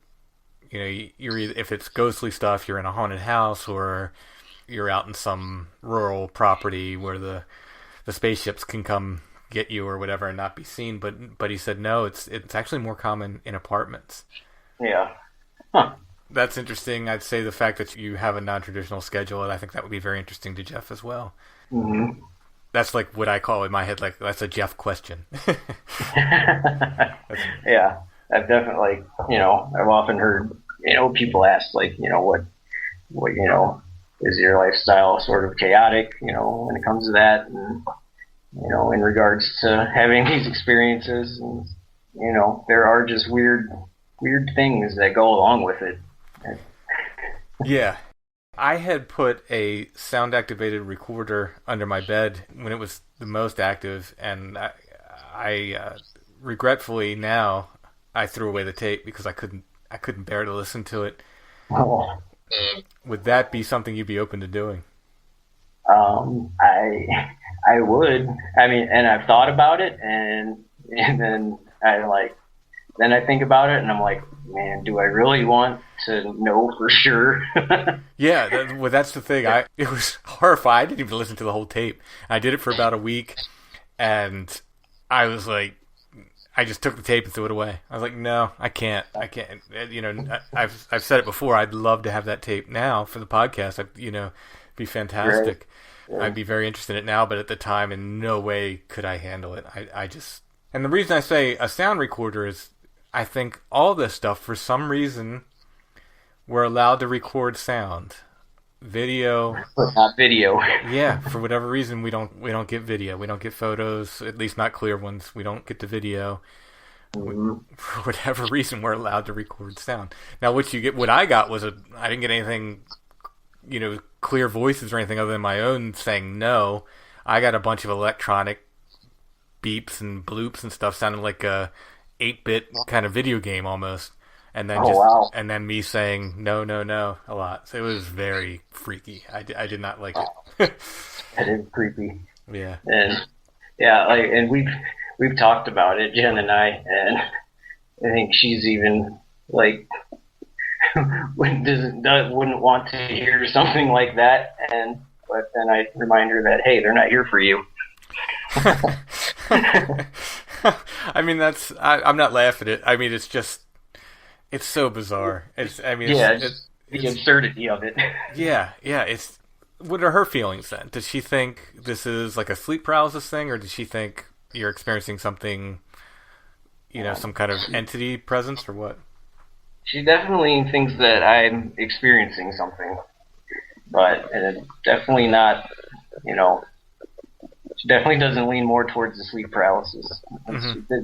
you're either, if it's ghostly stuff, you're in a haunted house, or you're out in some rural property where the spaceships can come get you or whatever and not be seen. But he said, no, it's actually more common in apartments. Yeah. Huh. That's interesting. I'd say the fact that you have a non-traditional schedule, and I think that would be very interesting to Jeff as well. Mm-hmm. That's like what I call in my head, like, that's a Jeff question. Yeah. I've definitely, I've often heard, people ask, like, what, is your lifestyle sort of chaotic, when it comes to that, and, in regards to having these experiences, and, there are just weird things that go along with it. Yeah. I had put a sound-activated recorder under my bed when it was the most active, and I regretfully now I threw away the tape because I couldn't bear to listen to it. Oh. Would that be something you'd be open to doing? I would. I mean, and I've thought about it, and then I think about it, and I'm like, man, do I really want to know for sure? Yeah, that's the thing. It was horrifying. I didn't even listen to the whole tape. I did it for about a week, and I was like, I just took the tape and threw it away. I was like, no, I can't. I've said it before. I'd love to have that tape now for the podcast. Be fantastic. Right. Yeah. I'd be very interested in it now, but at the time, in no way could I handle it. And the reason I say a sound recorder is, I think all this stuff, for some reason, we're allowed to record sound. Video, but not video. Yeah, for whatever reason we don't get video. We don't get photos, at least not clear ones. We don't get the video. Mm-hmm. For whatever reason, we're allowed to record sound. Now, what I got was I didn't get anything, clear voices or anything other than my own saying no. I got a bunch of electronic beeps and bloops and stuff, sounding like a 8-bit kind of video game almost. And then and then me saying no a lot. So it was very freaky. I did not like it. That is creepy. Yeah. And and we've talked about it, Jen and I, and I think she's even like wouldn't want to hear something like that. But then I remind her that, hey, they're not here for you. I mean, I'm not laughing at it. I mean, it's so bizarre. It's the absurdity of it. Yeah. What are her feelings then? Does she think this is like a sleep paralysis thing, or does she think you're experiencing something, some kind of entity presence, or what? She definitely thinks that I'm experiencing something, but it's definitely not. She definitely doesn't lean more towards the sleep paralysis. Mm-hmm.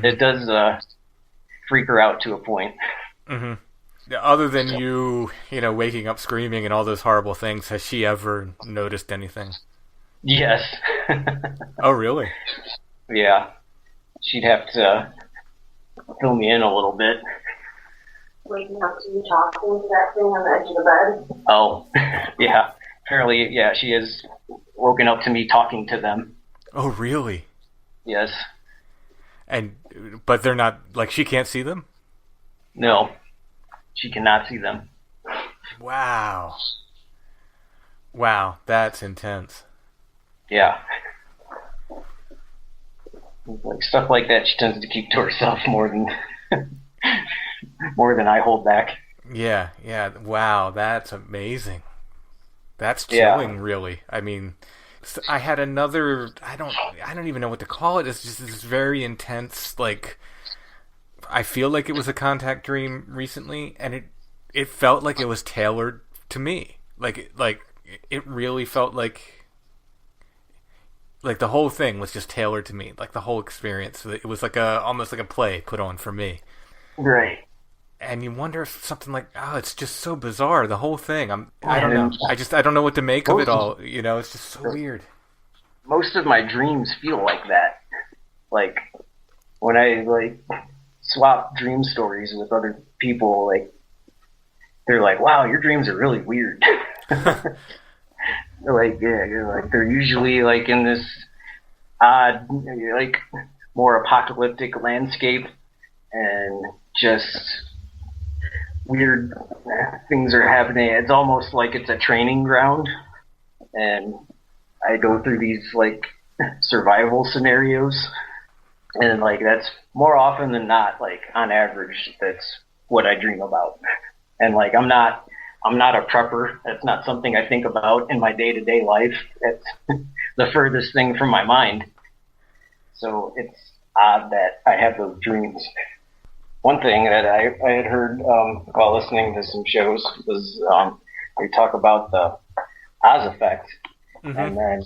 It does freak her out to a point. Mm-hmm. Other than you waking up screaming and all those horrible things, has she ever noticed anything? Yes. Oh, really? Yeah. She'd have to fill me in a little bit. Waking up to you talking to that thing on the edge of the bed? Oh, yeah. Apparently, yeah, she has woken up to me talking to them. Oh, really? Yes. But they're not, like, she can't see them? No. She cannot see them. Wow, that's intense. Yeah. Like stuff like that she tends to keep to herself more than I hold back. Yeah, yeah. Wow, that's amazing. That's chilling, really. I mean, I had another. I don't even know what to call it. It's just this very intense. Like, I feel like it was a contact dream recently, and it felt like it was tailored to me. Like it really felt like the whole thing was just tailored to me. Like the whole experience. It was like almost like a play put on for me. Right. And you wonder if something like, it's just so bizarre, the whole thing. I don't know. I don't know what to make of it all. You know, it's just so weird. Most of my dreams feel like that. Like, when I, swap dream stories with other people, they're like, wow, your dreams are really weird. They're usually, in this odd, more apocalyptic landscape, and just weird things are happening. It's almost like it's a training ground, and I go through these survival scenarios, and that's more often than not, on average, that's what I dream about. And I'm not a prepper. That's not something I think about in my day-to-day life. It's the furthest thing from my mind. So it's odd that I have those dreams. One thing that I had heard while listening to some shows was they talk about the Oz effect. Mm-hmm. And then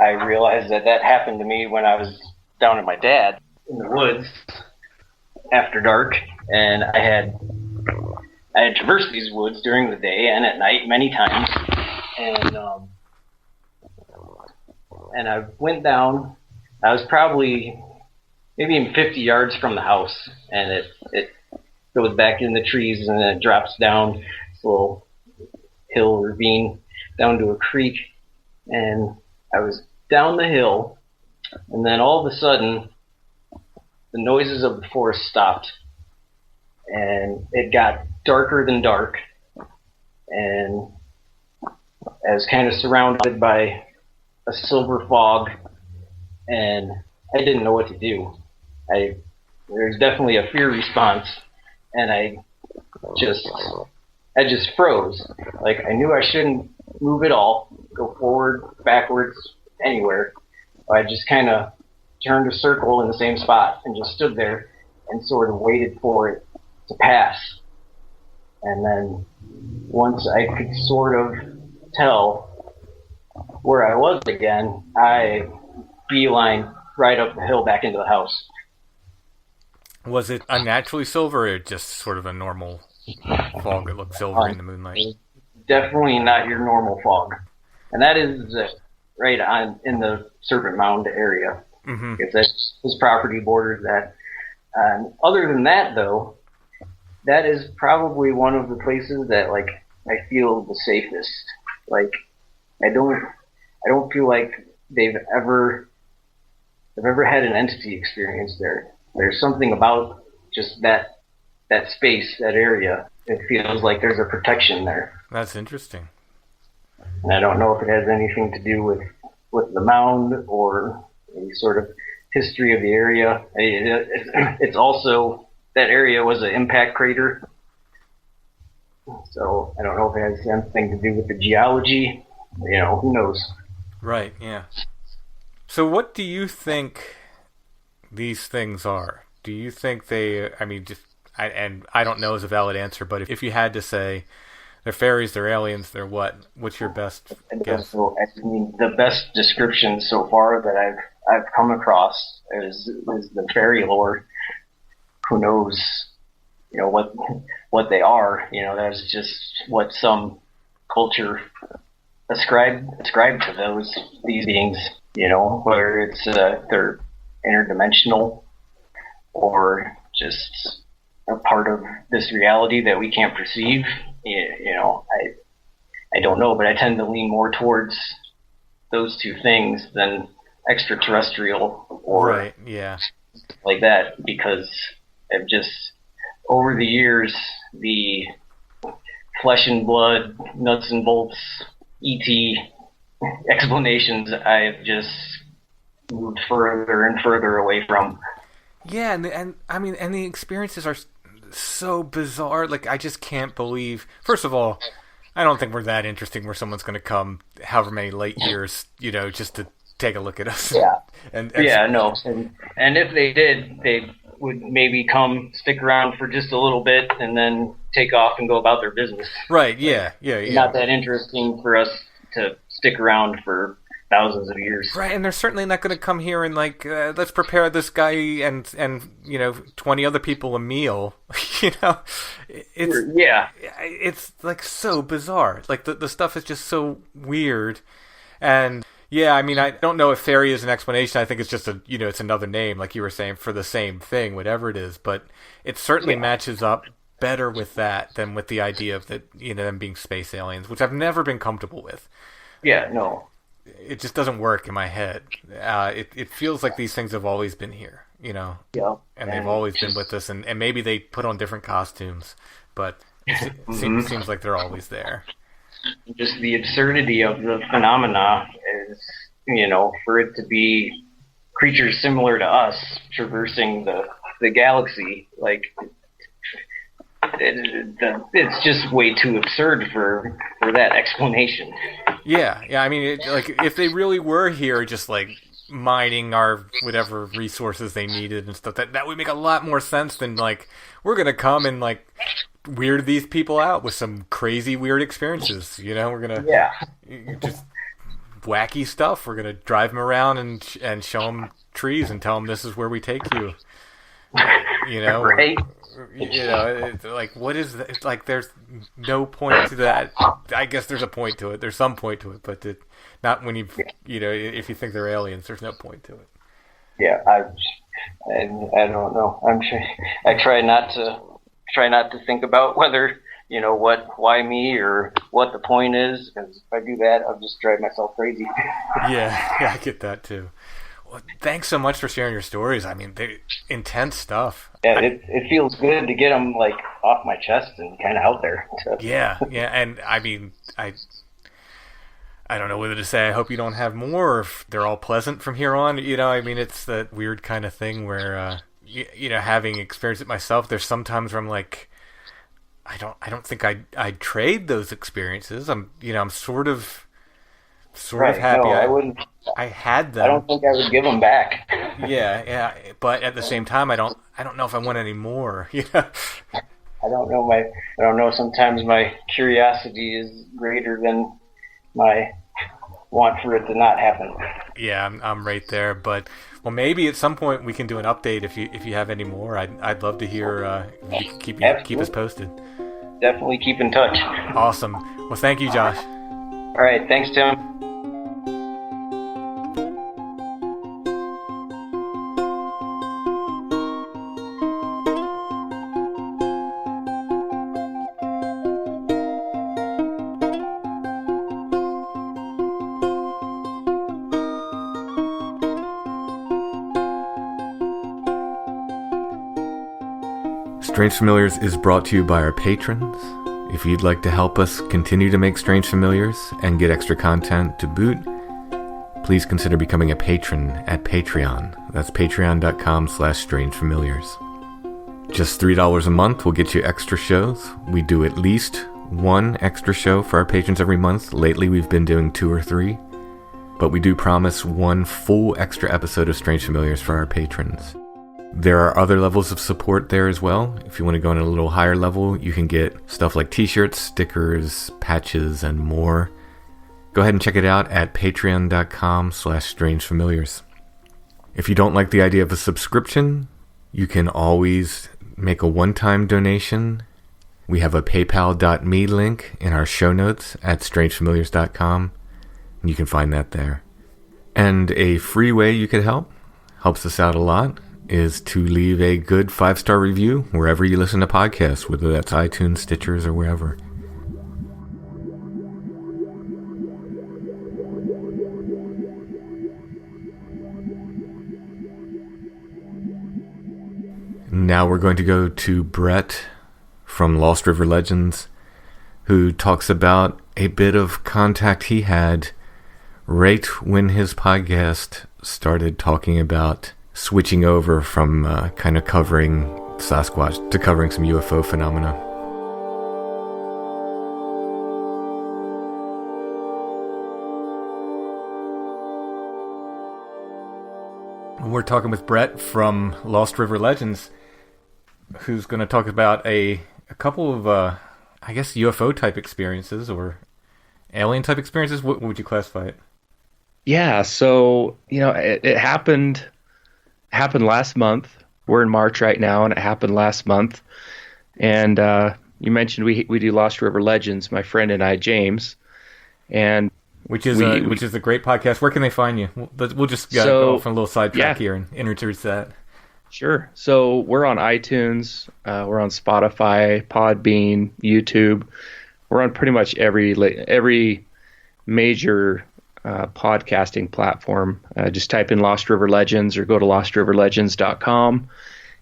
I realized that happened to me when I was down at my dad in the woods after dark, and I had traversed these woods during the day and at night many times, and I went down. I was probably maybe even 50 yards from the house, and it goes back in the trees, and then it drops down this little hill ravine down to a creek, and I was down the hill, and then all of a sudden the noises of the forest stopped, and it got darker than dark, and I was kind of surrounded by a silver fog, and I didn't know what to do. There's definitely a fear response, and I just froze. I knew I shouldn't move at all, go forward, backwards, anywhere. I just kind of turned a circle in the same spot and just stood there and sort of waited for it to pass. And then once I could sort of tell where I was again, I beeline right up the hill back into the house. Was it unnaturally silver, or just sort of a normal fog that looked silver in the moonlight? Definitely not your normal fog. And that is right on in the Serpent Mound area. Mm-hmm. Because his property borders that. Other than that, though, that is probably one of the places that I feel the safest. I don't feel like they've ever had an entity experience there. There's something about just that space, that area. It feels like there's a protection there. That's interesting. And I don't know if it has anything to do with the mound or any sort of history of the area. It's also, that area was an impact crater. So I don't know if it has anything to do with the geology. Who knows? Right, yeah. So what do you think these things are? Do you think they, and I don't know is a valid answer, but if you had to say they're fairies, they're aliens, they're what? What's your best guess? The best description so far that I've come across is the fairy lore. Who knows, what they are? That's just what some culture ascribe to these beings. Whether it's they're interdimensional or just a part of this reality that we can't perceive. I don't know, but I tend to lean more towards those two things than extraterrestrial or right, yeah, like that, because I've just over the years the flesh and blood, nuts and bolts, ET explanations I've just moved further and further away from. Yeah, and the experiences are so bizarre. Like, I just can't believe. First of all, I don't think we're that interesting where someone's going to come however many light years, just to take a look at us. Yeah. And No. And if they did, they would maybe come stick around for just a little bit and then take off and go about their business. Right, yeah. Not that interesting for us to stick around for thousands of years. Right, and they're certainly not going to come here and let's prepare this guy and 20 other people a meal. It's like so bizarre. Like the stuff is just so weird. And yeah, I mean, I don't know if fairy is an explanation. I think it's just it's another name, like you were saying, for the same thing, whatever it is. But it certainly matches up better with that than with the idea of them being space aliens, which I've never been comfortable with. Yeah, no. It just doesn't work in my head. It feels like these things have always been here, Yeah. and they've always been with us, and maybe they put on different costumes, but it seems like they're always there. Just the absurdity of the phenomena is, for it to be creatures similar to us traversing the galaxy, like, it's just way too absurd for that explanation. Yeah. I mean, if they really were here, just like mining our whatever resources they needed and stuff, that would make a lot more sense than like we're gonna come and like weird these people out with some crazy weird experiences. We're gonna just wacky stuff. We're gonna drive them around and show them trees and tell them this is where we take you. Right. It's like, what is that? It's like there's no point to that. I guess there's a point to it. There's some point to it, but not when if you think they're aliens, there's no point to it. Yeah, I don't know. I try not to think about whether why me or what the point is, because if I do that, I'll just drive myself crazy. Yeah, I get that too. Well, thanks so much for sharing your stories. I mean, they're intense stuff. Yeah, it feels good to get them like off my chest and kind of out there. So. Yeah, and I mean, I don't know whether to say I hope you don't have more, or if they're all pleasant from here on. I mean, it's that weird kind of thing where, having experienced it myself, there's sometimes where I'm like, I don't think I'd trade those experiences. I'm sort of happy. No, I wouldn't. I had them. I don't think I would give them back. Yeah, but at the same time, I don't know if I want any more. I don't know. Sometimes my curiosity is greater than my want for it to not happen. Yeah, I'm right there. But maybe at some point we can do an update if you have any more. I'd love to hear. Keep us posted. Definitely keep in touch. Awesome. Well, thank you, Josh. All right, thanks, Tim. Strange Familiars is brought to you by our patrons. If you'd like to help us continue to make Strange Familiars and get extra content to boot, please consider becoming a patron at Patreon. That's patreon.com/strangefamiliars. Just $3 a month will get you extra shows. We do at least one extra show for our patrons every month. Lately we've been doing 2 or 3. But we do promise one full extra episode of Strange Familiars for our patrons. There are other levels of support there as well. If you want to go on a little higher level, you can get stuff like t-shirts, stickers, patches, and more. Go ahead and check it out at patreon.com/strangefamiliars. If you don't like the idea of a subscription, you can always make a one-time donation. We have a paypal.me link in our show notes at strangefamiliars.com, and you can find that there. And a free way you could helps us out a lot, is to leave a good 5-star review wherever you listen to podcasts, whether that's iTunes, Stitchers, or wherever. Now we're going to go to Brett from Lost River Legends, who talks about a bit of contact he had right when his podcast started talking about switching over from kind of covering Sasquatch to covering some UFO phenomena. We're talking with Brett from Lost River Legends, who's going to talk about a couple of, I guess, UFO type experiences or alien type experiences. What would you classify it? Yeah, so it happened last month. We're in March right now, and it happened last month. And you mentioned we do Lost River Legends, my friend and I, James, and which is a great podcast. Where can they find you? We'll just go off on a little sidetrack here and introduce that. Sure. So we're on iTunes, we're on Spotify, Podbean, YouTube. We're on pretty much every major podcasting platform. Just type in Lost River Legends or go to lostriverlegends.com,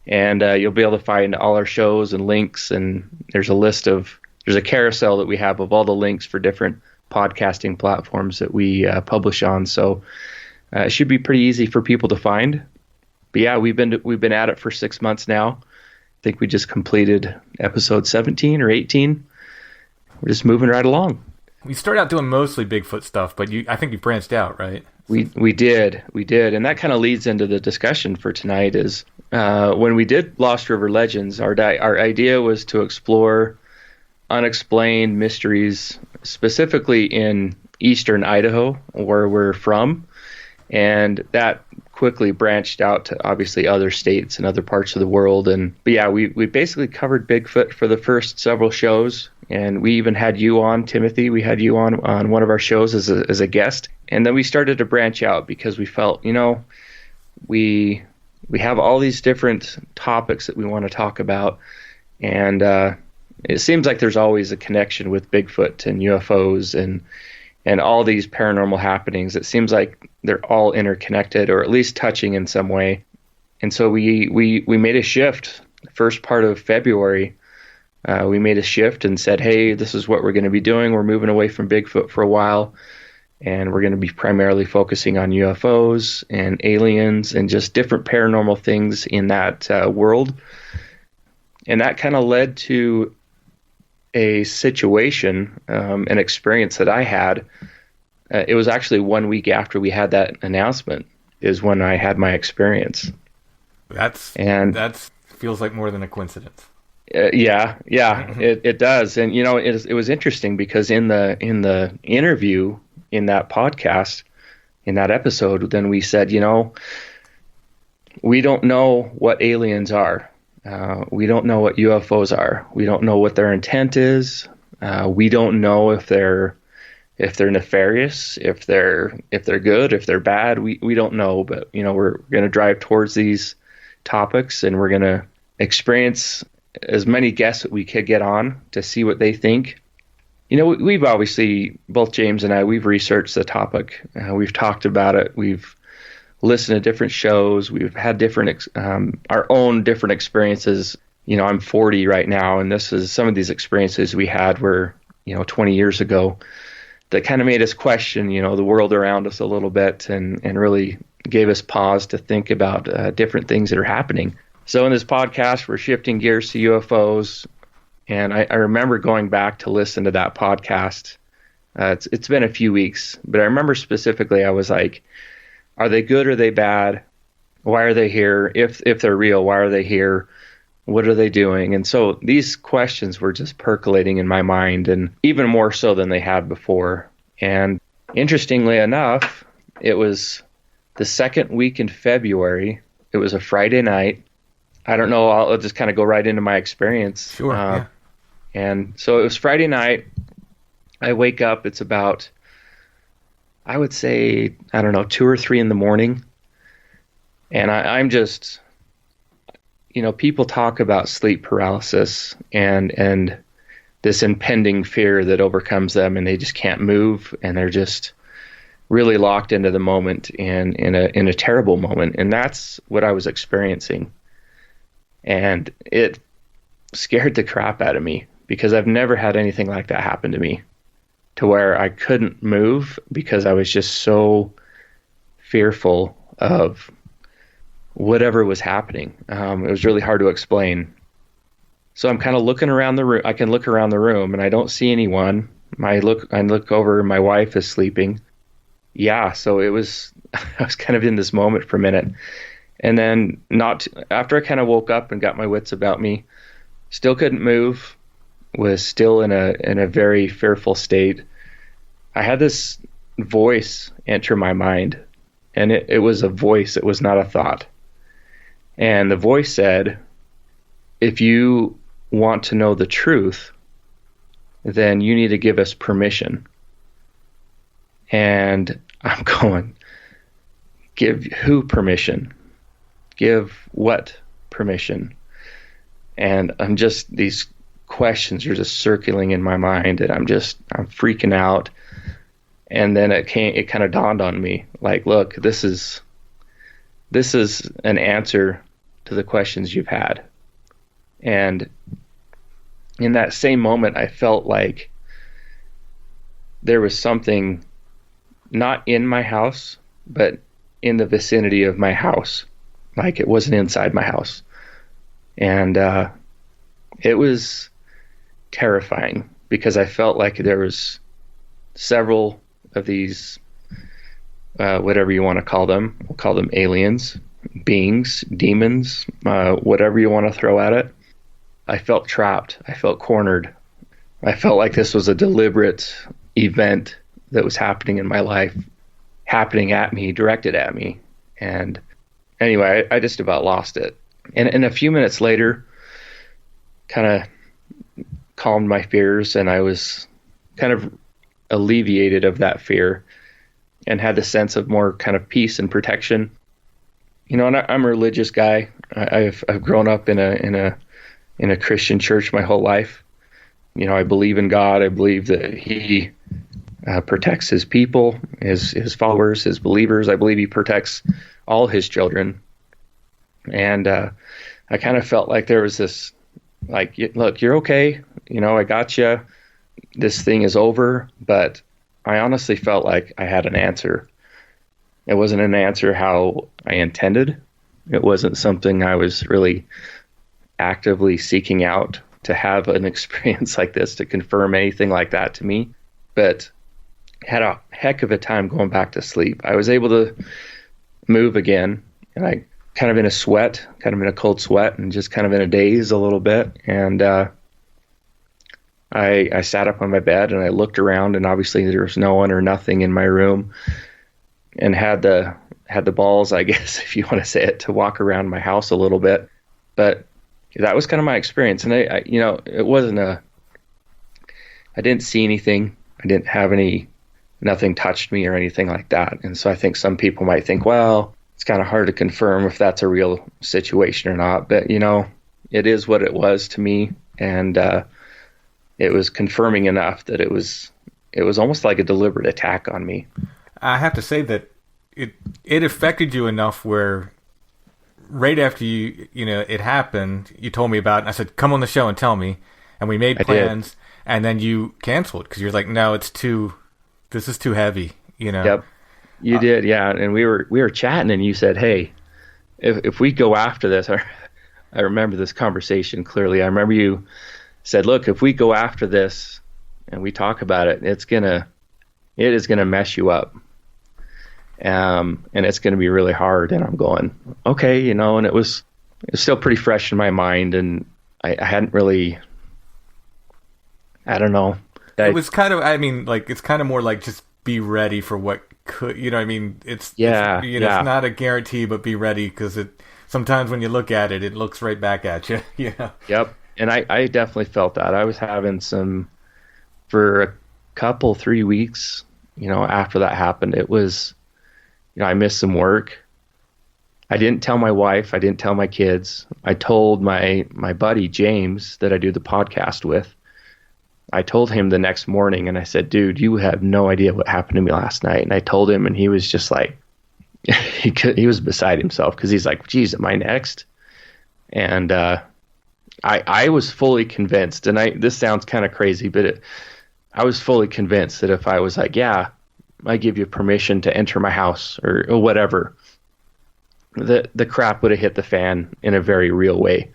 and you'll be able to find all our shows and links. And there's a carousel that we have of all the links for different podcasting platforms that we publish on. So it should be pretty easy for people to find. But yeah, we've been at it for 6 months now. I think we just completed episode 17 or 18. We're just moving right along. We started out doing mostly Bigfoot stuff, but I think you branched out, right? We did, and that kind of leads into the discussion for tonight. Is when we did Lost River Legends, our idea was to explore unexplained mysteries, specifically in eastern Idaho, where we're from, and that quickly branched out to obviously other states and other parts of the world. But yeah, we basically covered Bigfoot for the first several shows, and we even had you on, Timothy. We had you on one of our shows as a guest, and then we started to branch out because we felt, we have all these different topics that we want to talk about, and it seems like there's always a connection with Bigfoot and UFOs and all these paranormal happenings. It seems like they're all interconnected, or at least touching in some way. And so we made a shift. The first part of February, we made a shift and said, hey, this is what we're going to be doing. We're moving away from Bigfoot for a while, and we're going to be primarily focusing on UFOs and aliens and just different paranormal things in that world. And that kind of led to a situation, an experience that I had. It was actually 1 week after we had that announcement is when I had my experience. That feels like more than a coincidence. Yeah, it does. And it was interesting because in the interview in that podcast, in that episode, then we said, we don't know what aliens are. We don't know what UFOs are. We don't know what their intent is. We don't know if they're nefarious, if they're good, if they're bad. We don't know, but we're going to drive towards these topics, and we're going to experience as many guests that we could get on to see what they think. We've obviously, both James and I, we've researched the topic. We've talked about it. We've listened to different shows. We've had our own different experiences. I'm 40 right now, and this is some of these experiences we had were 20 years ago that kind of made us question the world around us a little bit, and really gave us pause to think about different things that are happening. So in this podcast, we're shifting gears to UFOs, and I remember going back to listen to that podcast. It's been a few weeks, but I remember specifically I was like, are they good or are they bad? Why are they here? If they're real, why are they here? What are they doing? And so these questions were just percolating in my mind, and even more so than they had before. And interestingly enough, it was the second week in February. It was a Friday night. I don't know, I'll just kind of go right into my experience. Sure, yeah. And so it was Friday night. I wake up, it's about, I would say, 2 or 3 in the morning. And I'm just, people talk about sleep paralysis and this impending fear that overcomes them, and they just can't move, and they're just really locked into the moment and in a terrible moment. And that's what I was experiencing. And it scared the crap out of me because I've never had anything like that happen to me, to where I couldn't move because I was just so fearful of whatever was happening. It was really hard to explain. So I'm kind of looking around the room. I can look around the room and I don't see anyone. I look over, my wife is sleeping. Yeah, so it was, I was kind of in this moment for a minute. And then after I kind of woke up and got my wits about me, still couldn't move, was still in a very fearful state. I had this voice enter my mind, and it was a voice, it was not a thought. And the voice said, if you want to know the truth, then you need to give us permission. And I'm going, give who permission? Give what permission? And I'm just, these questions are just circling in my mind, and I'm freaking out. And then it kind of dawned on me, like, look, this is an answer to the questions you've had. And in that same moment, I felt like there was something not in my house, but in the vicinity of my house. Like it wasn't inside my house. And it was terrifying because I felt like there was several of these, whatever you want to call them, we'll call them aliens, beings, demons, whatever you want to throw at it. I felt trapped. I felt cornered. I felt like this was a deliberate event that was happening in my life, happening at me, directed at me. And anyway, I just about lost it. And a few minutes later, kind of calmed my fears, and I was kind of alleviated of that fear and had the sense of more kind of peace and protection. You know, and I'm a religious guy. I've grown up in a Christian church my whole life. You know, I believe in God. I believe that He protects His people, His followers, His believers. I believe He protects all His children. And I kind of felt like there was this, like, look, you're okay. You know, I got you. This thing is over. But I honestly felt like I had an answer. It wasn't an answer how I intended. It wasn't something I was really actively seeking out to have an experience like this to confirm anything like that to me. But had a heck of a time going back to sleep. I was able to move again, and I kind of in a sweat, kind of in a cold sweat, and just kind of in a daze a little bit. And I sat up on my bed and I looked around, and obviously there was no one or nothing in my room, and had the balls, I guess, if you want to say it, to walk around my house a little bit. But that was kind of my experience. And I you know, it wasn't I didn't see anything. I didn't have nothing touched me or anything like that. And so I think some people might think, well, it's kind of hard to confirm if that's a real situation or not. But, you know, it is what it was to me. And it was confirming enough that it was almost like a deliberate attack on me. I have to say that it affected you enough where right after it happened, you told me about it, and I said, come on the show and tell me. And we made plans, and then you canceled because you're like, no, this is too heavy, you know? Yep. You did, yeah. And we were chatting, and you said, hey, if we go after this, I remember this conversation clearly. I remember you said, look, if we go after this and we talk about it, it is gonna mess you up. And it's going to be really hard. And I'm going, okay, you know, and it was still pretty fresh in my mind. And I hadn't really, I don't know. It was kind of, I mean, like, it's kind of more like just be ready for what could, you know, I mean, it's not a guarantee, but be ready, because sometimes when you look at it, it looks right back at you, you know? Yep. And I definitely felt that. I was having for a couple, 3 weeks, you know, after that happened, it was, you know, I missed some work. I didn't tell my wife. I didn't tell my kids. I told my buddy, James, that I do the podcast with. I told him the next morning, and I said, dude, you have no idea what happened to me last night. And I told him, and he was just like, he was beside himself, because he's like, geez, am I next? And I was fully convinced, and this sounds kind of crazy, but I was fully convinced that if I was like, yeah, I give you permission to enter my house or whatever, the crap would have hit the fan in a very real way.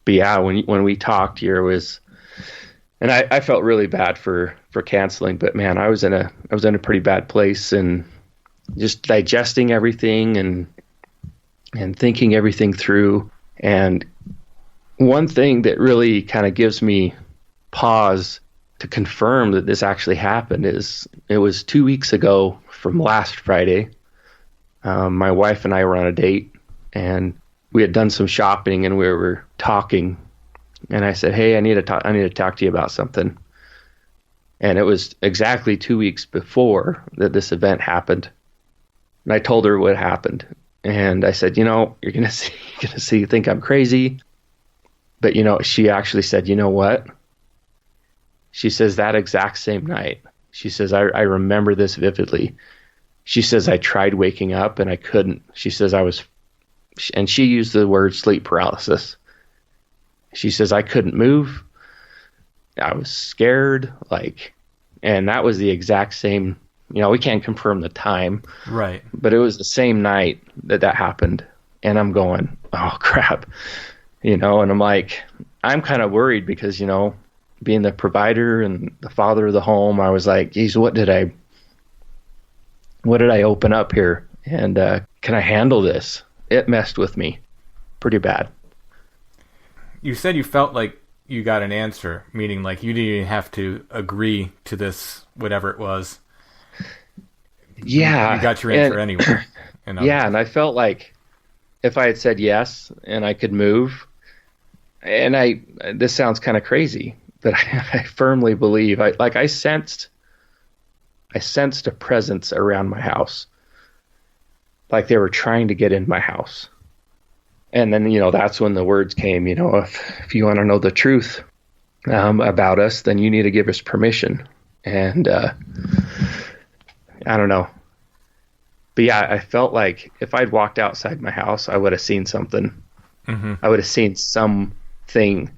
But yeah, when we talked here was, and I felt really bad for canceling, but man, I was in a pretty bad place, and just digesting everything and thinking everything through. And one thing that really kind of gives me pause to confirm that this actually happened is it was 2 weeks ago from last Friday. My wife and I were on a date, and we had done some shopping, and we were talking, and I said, "Hey, I need to talk to you about something." And it was exactly 2 weeks before that this event happened. And I told her what happened. And I said, you're going to think I'm crazy. But, she actually said, "You know what?" She says, "That exact same night." She says, I remember this vividly. She says, "I tried waking up and I couldn't." She says, and she used the word sleep paralysis. She says, "I couldn't move. I was scared." And that was the exact same, we can't confirm the time. Right. But it was the same night that happened. And I'm going, oh crap. And I'm like, I'm kind of worried because, being the provider and the father of the home, I was like, geez, what did I open up here? And can I handle this? It messed with me pretty bad. You said you felt like you got an answer, meaning like you didn't even have to agree to this, whatever it was. Yeah. You got your answer anyway. And I felt like if I had said yes and I could move, and this sounds kind of crazy, but I firmly believe I sensed a presence around my house. Like they were trying to get in my house. And then, that's when the words came, if you want to know the truth about us, then you need to give us permission. And I don't know. But yeah, I felt like if I'd walked outside my house, I would have seen something. Mm-hmm. I would have seen something.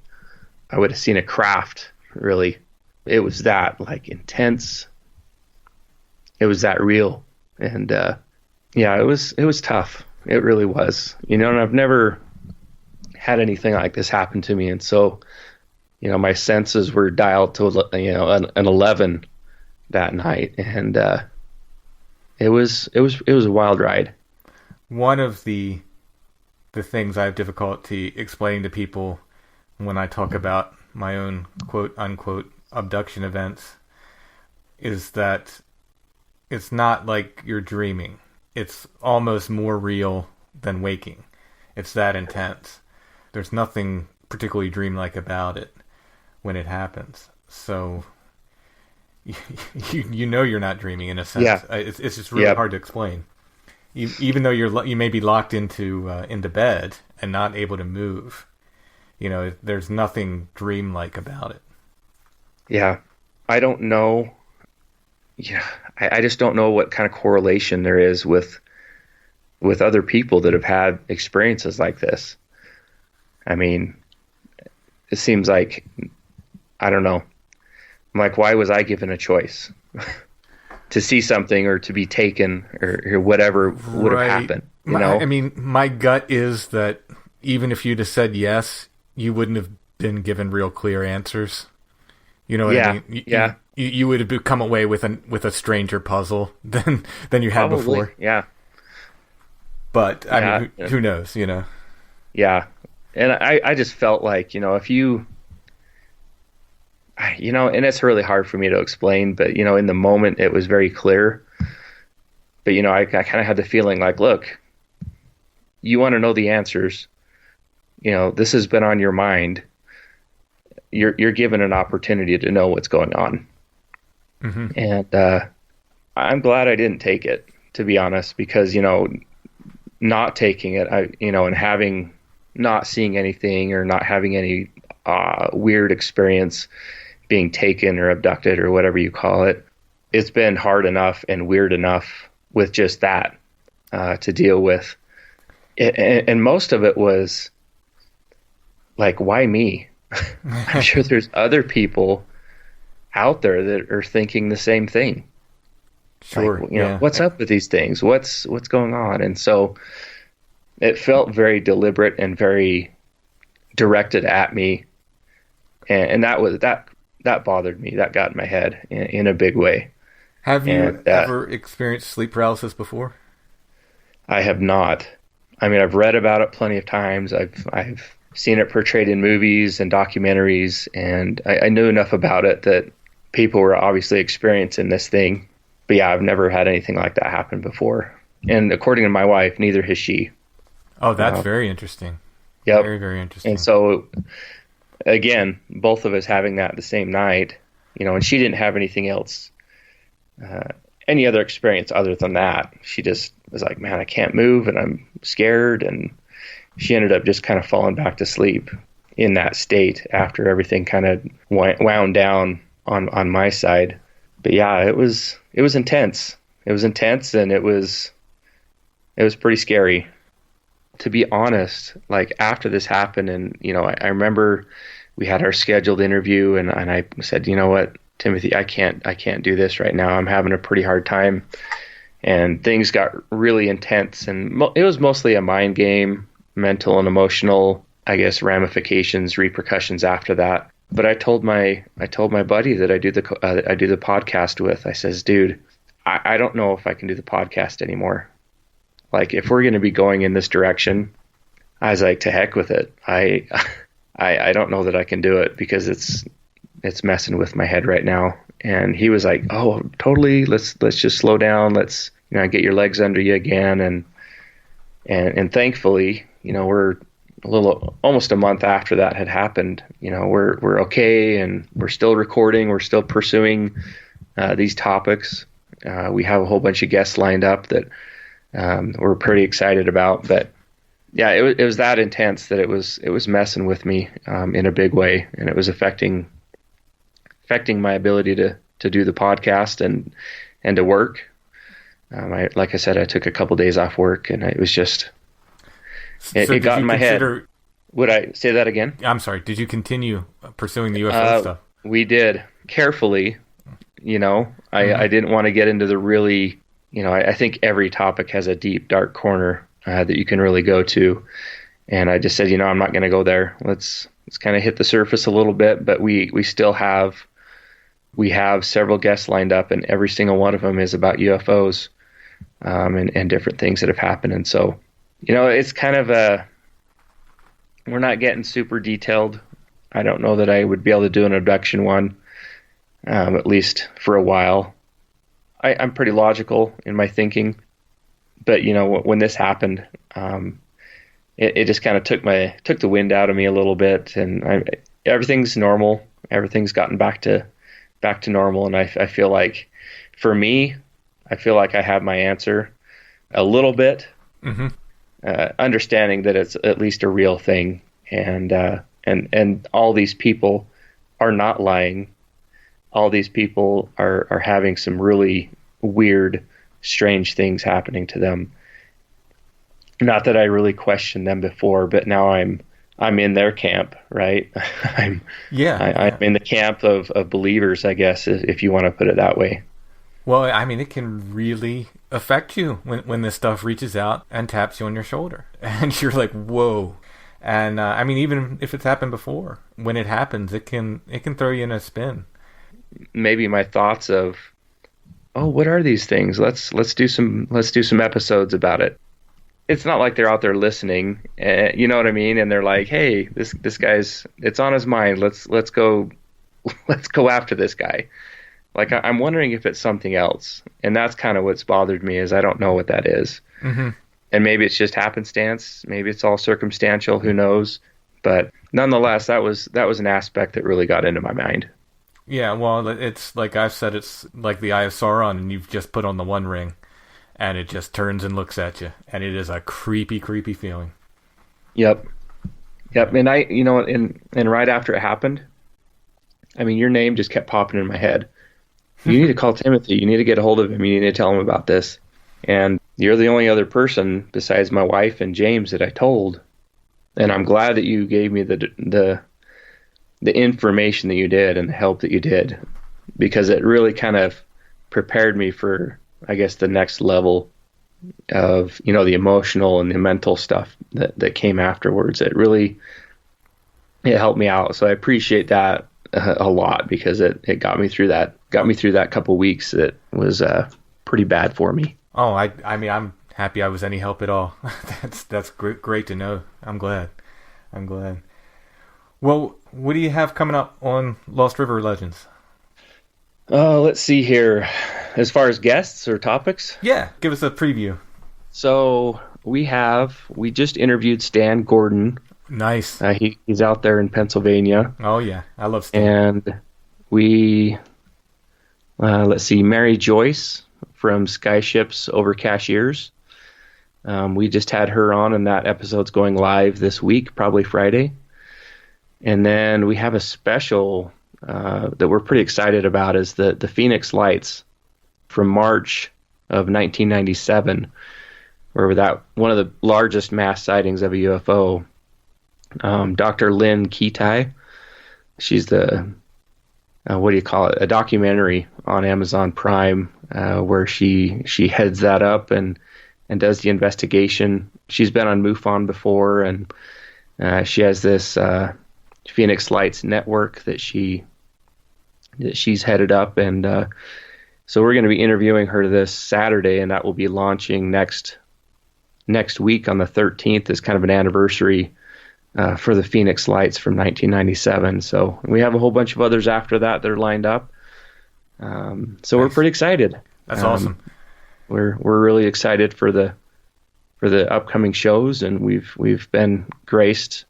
I would have seen a craft, really. It was that, intense. It was that real. And it was tough. It really was, and I've never had anything like this happen to me. And so, my senses were dialed to, an 11 that night. And it was a wild ride. One of the things I have difficulty explaining to people when I talk about my own quote unquote abduction events is that it's not like you're dreaming. It's almost more real than waking. It's that intense. There's nothing particularly dreamlike about it when it happens. So you're not dreaming in a sense. Yeah. It's just really hard to explain. Even though you may be locked into bed and not able to move, there's nothing dreamlike about it. Yeah, I don't know. Yeah, I just don't know what kind of correlation there is with other people that have had experiences like this. I mean, it seems like, I don't know. I'm like, why was I given a choice to see something or to be taken or whatever would have happened? I mean, my gut is that even if you'd have said yes, you wouldn't have been given real clear answers. You know what I mean? You would have come away with a stranger puzzle than you had before. Yeah. But I mean, who knows? Yeah, and I just felt like if you, and it's really hard for me to explain, but in the moment it was very clear. But I kind of had the feeling like, look, you want to know the answers. This has been on your mind. You're given an opportunity to know what's going on. Mm-hmm. And I'm glad I didn't take it, to be honest, because not taking it, and not seeing anything or not having any weird experience being taken or abducted or whatever you call it, it's been hard enough and weird enough with just that to deal with. And most of it was like, why me? I'm sure there's other people out there that are thinking the same thing. Sure. Like, what's up with these things? What's going on? And so it felt very deliberate and very directed at me, and that bothered me. That got in my head in a big way. Have you ever experienced sleep paralysis before? I have not. I mean, I've read about it plenty of times. I've seen it portrayed in movies and documentaries, and I knew enough about it that people were obviously experiencing this thing. But yeah, I've never had anything like that happen before. And according to my wife, neither has she. Oh, that's very interesting. Yep. Very, very interesting. And so, again, both of us having that the same night, and she didn't have anything else, any other experience other than that. She just was like, man, I can't move and I'm scared. And she ended up just kind of falling back to sleep in that state after everything kind of wound down on my side. But yeah, it was intense. It was intense, and it was pretty scary. To be honest, like after this happened, and I remember we had our scheduled interview, and I said, you know what, Timothy, I can't do this right now. I'm having a pretty hard time, and things got really intense, and it was mostly a mind game, mental and emotional, I guess, ramifications, repercussions after that. But I told my buddy that I do the podcast with. I says, dude, I don't know if I can do the podcast anymore. Like, if we're going to be going in this direction, I was like, to heck with it. I don't know that I can do it because it's messing with my head right now. And he was like, oh, totally. Let's just slow down. Let's, get your legs under you again. And thankfully, we're almost a month after that had happened. We're okay, and we're still recording. We're still pursuing these topics. We have a whole bunch of guests lined up that we're pretty excited about. But yeah, it was that intense that it was messing with me in a big way, and it was affecting my ability to do the podcast and to work. Like I said, I took a couple days off work, and it was just it got in my head. Would I say that again? I'm sorry. Did you continue pursuing the UFO stuff? We did, carefully. I didn't want to get into the really, I think every topic has a deep, dark corner that you can really go to. And I just said, I'm not going to go there. Let's kind of hit the surface a little bit. But we still have several guests lined up, and every single one of them is about UFOs and different things that have happened. And so, it's kind of we're not getting super detailed. I don't know that I would be able to do an abduction one, at least for a while. I'm pretty logical in my thinking, but when this happened, it just kind of took the wind out of me a little bit, and everything's normal. Everything's gotten back to normal, and I feel like, for me, I feel like I have my answer a little bit. Mm-hmm. Understanding that it's at least a real thing, and all these people are not lying. All these people are having some really weird, strange things happening to them. Not that I really questioned them before, but now I'm in their camp, right? I'm in the camp of believers, I guess, if you want to put it that way. Well, I mean, it can really affect you when this stuff reaches out and taps you on your shoulder. And you're like, whoa. And, even if it's happened before, when it happens, it can throw you in a spin. Maybe my thoughts of, oh, what are these things? Let's do some episodes about it. It's not like they're out there listening, you know what I mean? And they're like, hey, this guy's, it's on his mind. Let's go after this guy. Like, I'm wondering if it's something else. And that's kind of what's bothered me, is I don't know what that is. Mm-hmm. And maybe it's just happenstance. Maybe it's all circumstantial. Who knows? But nonetheless, that was an aspect that really got into my mind. Yeah, well, it's like I've said, it's like the Eye of Sauron, and you've just put on the One Ring, and it just turns and looks at you. And it is a creepy, creepy feeling. Yep. And and right after it happened, your name just kept popping in my head. You need to call Timothy. You need to get a hold of him. You need to tell him about this. And you're the only other person besides my wife and James that I told. And I'm glad that you gave me the information that you did and the help that you did, because it really kind of prepared me for, I guess, the next level of, the emotional and the mental stuff that came afterwards. It helped me out. So I appreciate that a lot, because it got me through that couple weeks that was pretty bad for me. Oh, I mean, I'm happy I was any help at all. That's great to know. I'm glad. Well, what do you have coming up on Lost River Legends? Let's see here. As far as guests or topics? Yeah, give us a preview. So we just interviewed Stan Gordon. Nice. He's out there in Pennsylvania. Oh yeah, I love Stan. And we, let's see, Mary Joyce from Skyships Over Cashiers. We just had her on, and that episode's going live this week, probably Friday. And then we have a special that we're pretty excited about, is the Phoenix Lights from March of 1997, where that one of the largest mass sightings of a UFO. Dr. Lynn Kitai, she's the a documentary on Amazon Prime where she heads that up and does the investigation. She's been on MUFON before, and she has this Phoenix Lights network that she's headed up, and so we're going to be interviewing her this Saturday, and that will be launching next week on the 13th as kind of an anniversary for the Phoenix Lights from 1997. So we have a whole bunch of others after that are lined up. So we're pretty excited. That's awesome. We're really excited for the upcoming shows, and we've been graced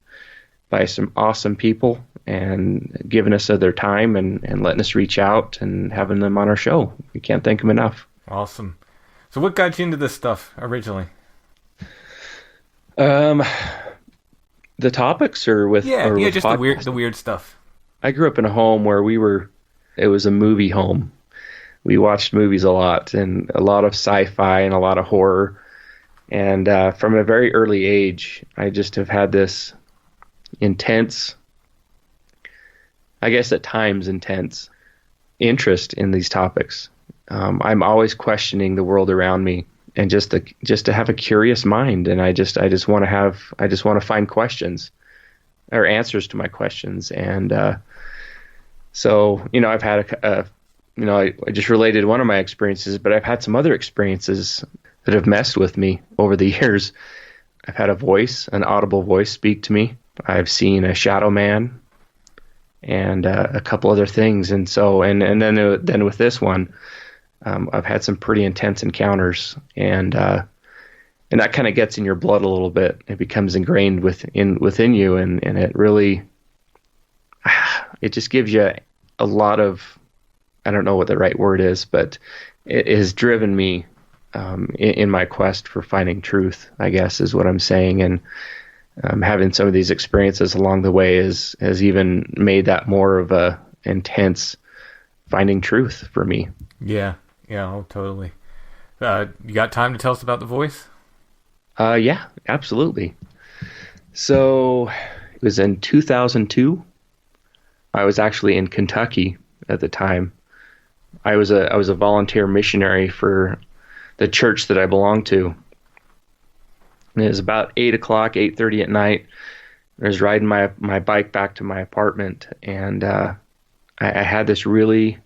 by some awesome people and giving us their time and letting us reach out and having them on our show. We can't thank them enough. Awesome. So what got you into this stuff originally? The topics, or with just podcasts? the weird stuff. I grew up in a home where it was a movie home. We watched movies a lot, and a lot of sci-fi and a lot of horror. And from a very early age, I just have had this intense, I guess at times intense, interest in these topics. I'm always questioning the world around me, and just to have a curious mind, and I just want to find questions or answers to my questions. And so I've had I just related one of my experiences, but I've had some other experiences that have messed with me over the years. I've had an audible voice speak to me. I've seen a shadow man, and a couple other things. And so, and then with this one, I've had some pretty intense encounters, and that kind of gets in your blood a little bit. It becomes ingrained within you, and it really, it just gives you a lot of, I don't know what the right word is, but it has driven me in my quest for finding truth, I guess is what I'm saying. And having some of these experiences along the way has even made that more of a intense finding truth for me. Yeah, oh, totally. You got time to tell us about the voice? Yeah, absolutely. So it was in 2002. I was actually in Kentucky at the time. I was a volunteer missionary for the church that I belonged to. And it was about 8:30 at night. I was riding my bike back to my apartment, and I had this really,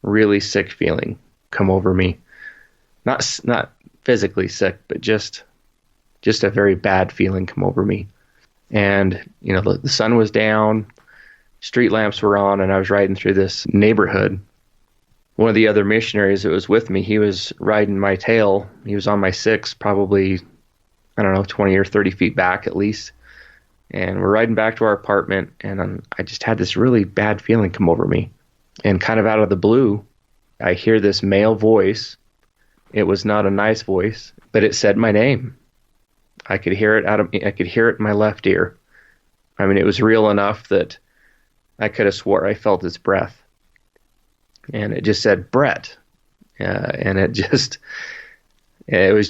really sick feeling come over me. Not physically sick, but just a very bad feeling come over me. And the sun was down, street lamps were on, and I was riding through this neighborhood. One of the other missionaries that was with me, he was riding my tail. He was on my six, probably, I don't know, 20 or 30 feet back at least. And we're riding back to our apartment, and I just had this really bad feeling come over me. And kind of out of the blue, I hear this male voice. It was not a nice voice, but it said my name. I could hear it in my left ear. I mean, it was real enough that I could have swore I felt its breath. And it just said Brett, and it was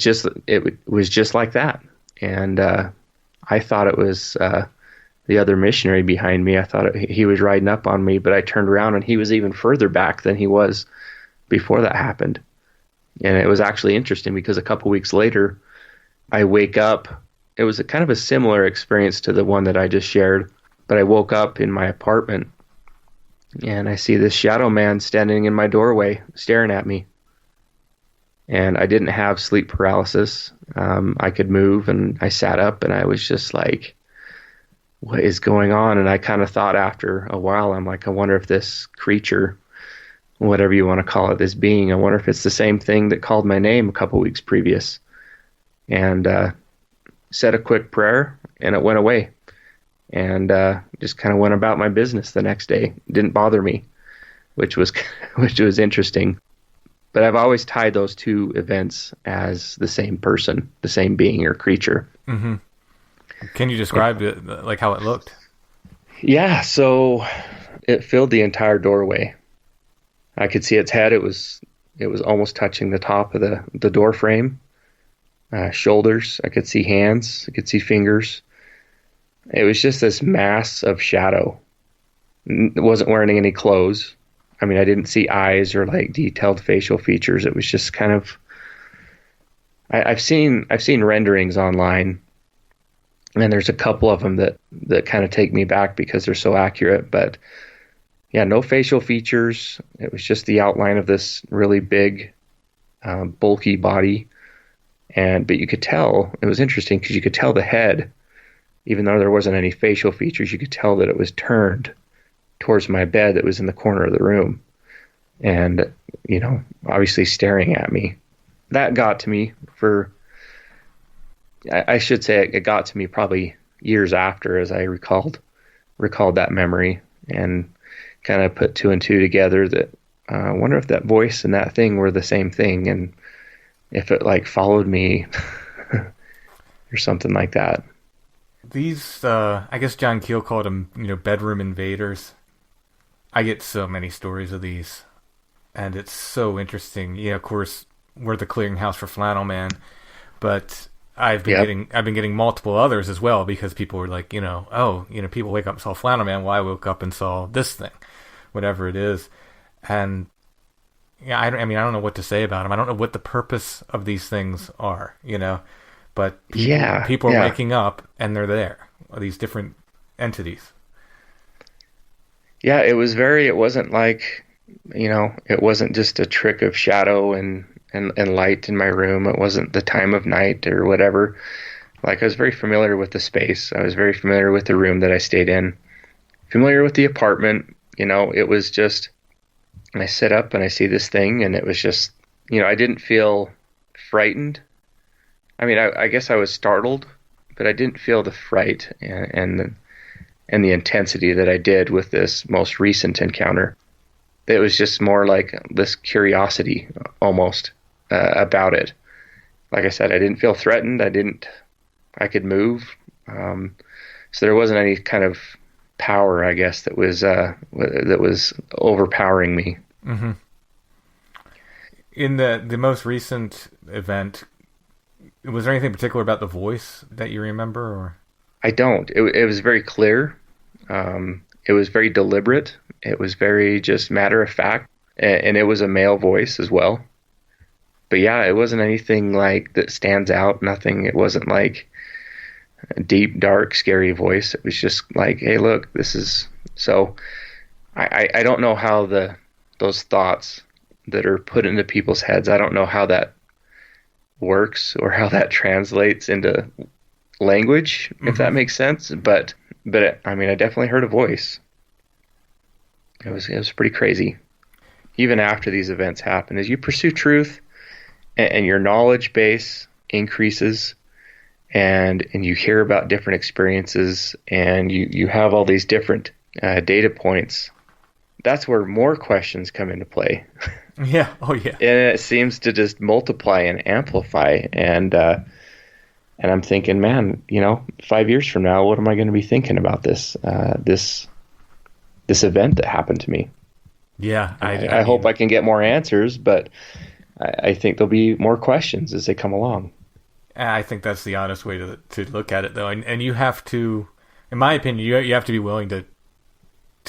just like that. And I thought it was the other missionary behind me. I thought he was riding up on me, but I turned around and he was even further back than he was before that happened. And it was actually interesting because a couple weeks later, I wake up. It was a kind of a similar experience to the one that I just shared, but I woke up in my apartment and I see this shadow man standing in my doorway staring at me. And I didn't have sleep paralysis. I could move, and I sat up, and I was just like, what is going on? And I kind of thought after a while, I'm like, I wonder if this creature, whatever you want to call it, this being, I wonder if it's the same thing that called my name a couple weeks previous. And said a quick prayer, and it went away. And just kind of went about my business the next day. It didn't bother me, which was interesting. But I've always tied those two events as the same person, the same being or creature. Mm-hmm. Can you describe it, like how it looked? Yeah, so it filled the entire doorway. I could see its head. It was almost touching the top of the door frame. Shoulders. I could see hands. I could see fingers. It was just this mass of shadow. It wasn't wearing any clothes. I mean, I didn't see eyes or like detailed facial features. It was just kind of. I've seen renderings online, and there's a couple of them that kind of take me back because they're so accurate. But yeah, no facial features. It was just the outline of this really big, bulky body, but you could tell it was interesting because you could tell the head, even though there wasn't any facial features, you could tell that it was turned towards my bed that was in the corner of the room, and obviously staring at me. That got to me I should say it got to me probably years after, as I recalled that memory and kind of put two and two together that I wonder if that voice and that thing were the same thing, and if it like followed me or something like that. These, I guess John Keel called them, bedroom invaders. I get so many stories of these, and it's so interesting. Yeah, of course, we're the clearinghouse for Flannel Man, but I've been getting multiple others as well because people were like, people wake up and saw Flannel Man. Well, I woke up and saw this thing, whatever it is, and yeah, I don't know what to say about them. I don't know what the purpose of these things are, but people are waking up and they're there. These different entities. Yeah, it wasn't like, it wasn't just a trick of shadow and light in my room. It wasn't the time of night or whatever. Like, I was very familiar with the space. I was very familiar with the room that I stayed in, familiar with the apartment. It was just, I sit up and I see this thing, and it was just, I didn't feel frightened. I mean, I guess I was startled, but I didn't feel the fright and the intensity that I did with this most recent encounter. It was just more like this curiosity almost about it. Like I said, I didn't feel threatened. I could move. So there wasn't any kind of power, I guess, that was overpowering me. Mm-hmm. In the most recent event, was there anything particular about the voice that you remember, or? I don't. It was very clear. It was very deliberate. It was very just matter of fact, and it was a male voice as well. But yeah, it wasn't anything like that stands out. Nothing. It wasn't like a deep, dark, scary voice. It was just like, hey, look, this is. So I don't know how those thoughts that are put into people's heads, I don't know how that works or how that translates into language, if that makes sense. But I mean, I definitely heard a voice. It was pretty crazy. Even after these events happen, as you pursue truth and your knowledge base increases, and you hear about different experiences, and you have all these different data points, that's where more questions come into play. Yeah. Oh, yeah. And it seems to just multiply and amplify. And I'm thinking, man, 5 years from now, what am I going to be thinking about this event that happened to me? Yeah. I hope I can get more answers, but I think there'll be more questions as they come along. I think that's the honest way to look at it, though. And you have to, in my opinion, you have to be willing to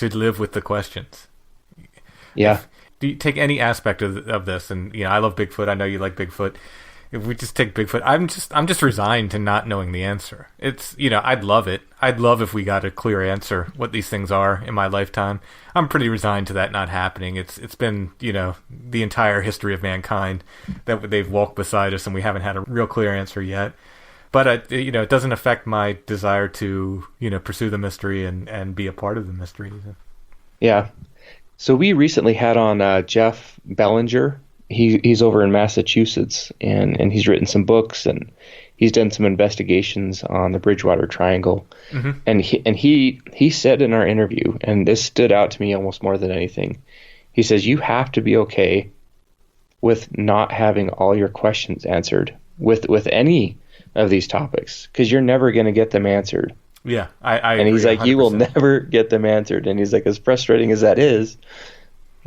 live with the questions. Yeah. do you take any aspect of this, and I love Bigfoot. I know you like Bigfoot. If we just take Bigfoot, I'm just resigned to not knowing the answer. It's, I'd love it. I'd love if we got a clear answer what these things are in my lifetime. I'm pretty resigned to that not happening. It's been, the entire history of mankind that they've walked beside us, and we haven't had a real clear answer yet. But it doesn't affect my desire to, pursue the mystery and be a part of the mystery. Yeah. So we recently had on Jeff Bellinger. He's over in Massachusetts, and he's written some books, and he's done some investigations on the Bridgewater Triangle. Mm-hmm. And he said in our interview, and this stood out to me almost more than anything, he says, you have to be okay with not having all your questions answered with any of these topics, because you're never going to get them answered. Yeah, I and he's agree, like, 100%. You will never get them answered. And he's like, as frustrating as that is,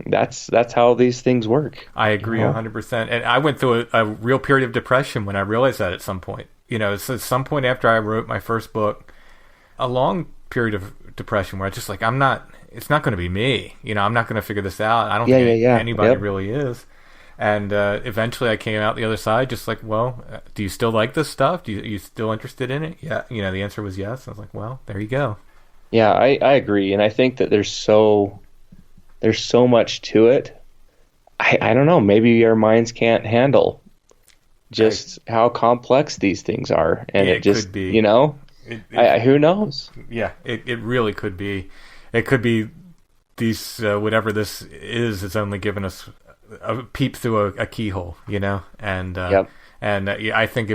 that's how these things work. I agree 100%. And I went through a real period of depression when I realized that at some point. So at some point after I wrote my first book, a long period of depression where I just like, it's not going to be me. I'm not going to figure this out. I don't think anybody really is. And eventually I came out the other side just like, well, do you still like this stuff? Are you still interested in it? Yeah. The answer was yes. I was like, well, there you go. Yeah, I agree. And I think that there's so much to it. I don't know. Maybe our minds can't handle just how complex these things are. And it just, could be. Who knows? Yeah, it really could be. It could be these, whatever this is, it's only given us a peep through a keyhole, and I think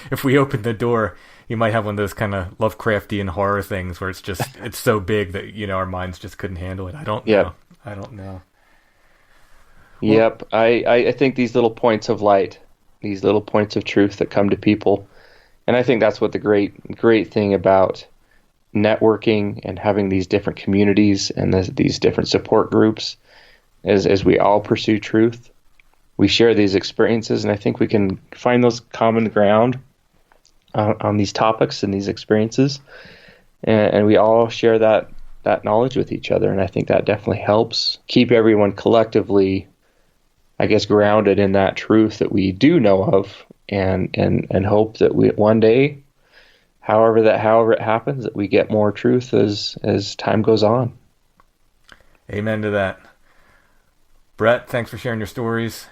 if we open the door, you might have one of those kind of Lovecraftian horror things where it's so big that our minds just couldn't handle it. I don't know. Yep. I think these little points of light, these little points of truth that come to people, and I think that's what the great thing about networking and having these different communities and these different support groups is, as we all pursue truth, we share these experiences, and I think we can find those common ground on these topics and these experiences, and we all share that knowledge with each other, and I think that definitely helps keep everyone collectively, I guess, grounded in that truth that we do know of, and hope that we one day, however it happens, that we get more truth as time goes on. Amen to that. Brett, thanks for sharing your stories.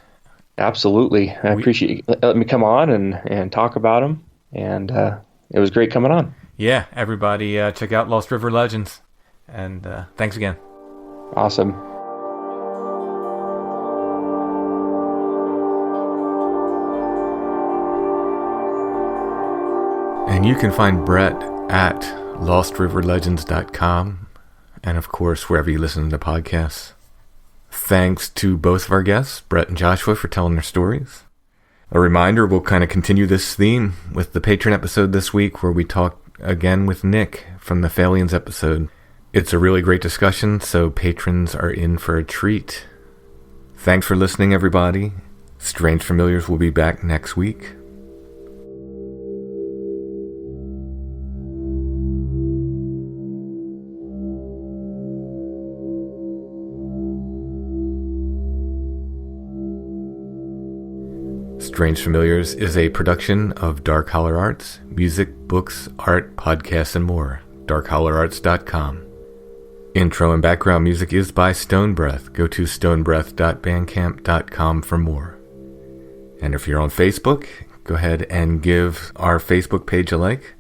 Absolutely. I appreciate you letting me come on and talk about them. And it was great coming on. Yeah, everybody check out Lost River Legends. And thanks again. Awesome. And you can find Brett at lostriverlegends.com, and of course wherever you listen to podcasts. Thanks to both of our guests, Brett and Joshua, for telling their stories. A reminder, we'll kind of continue this theme with the patron episode this week, where we talk again with Nick from the Faelien's episode. It's a really great discussion, so patrons are in for a treat. Thanks for listening, everybody. Strange Familiars will be back next week. Strange Familiars is a production of Dark Holler Arts, music, books, art, podcasts, and more. darkhollerarts.com. Intro and background music is by Stone Breath. Go to stonebreath.bandcamp.com for more. And if you're on Facebook, go ahead and give our Facebook page a like.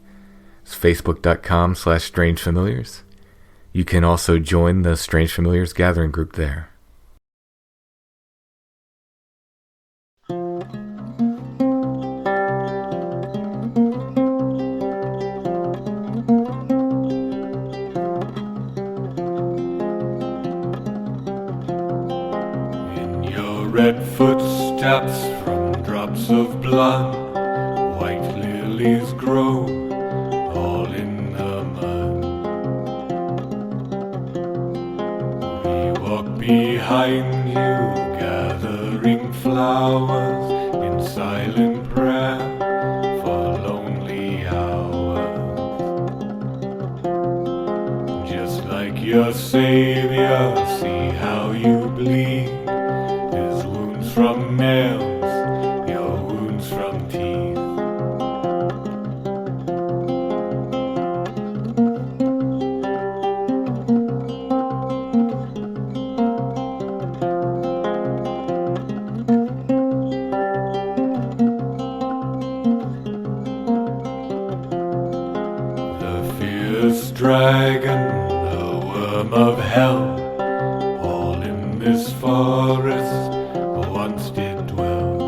It's facebook.com/strangefamiliars. You can also join the Strange Familiars gathering group there. Red footsteps from drops of blood, white lilies grow all in the mud. We walk behind you, gathering flowers in silent prayer for lonely hours. Just like your Savior, see how you bleed dragon, a worm of hell. All in this forest once did dwell,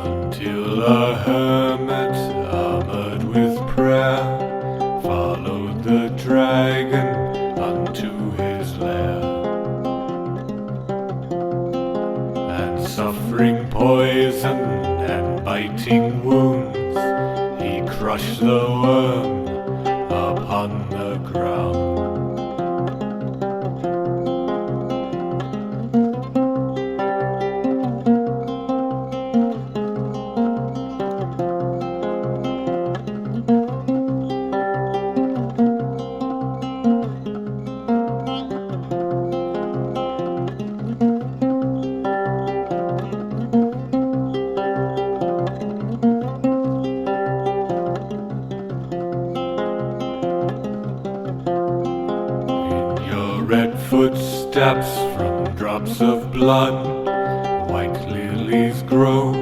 until a hermit armored with prayer followed the dragon unto his lair, and suffering poison and biting wounds, he crushed the worm upon the ground. Red footsteps from drops of blood, white lilies grow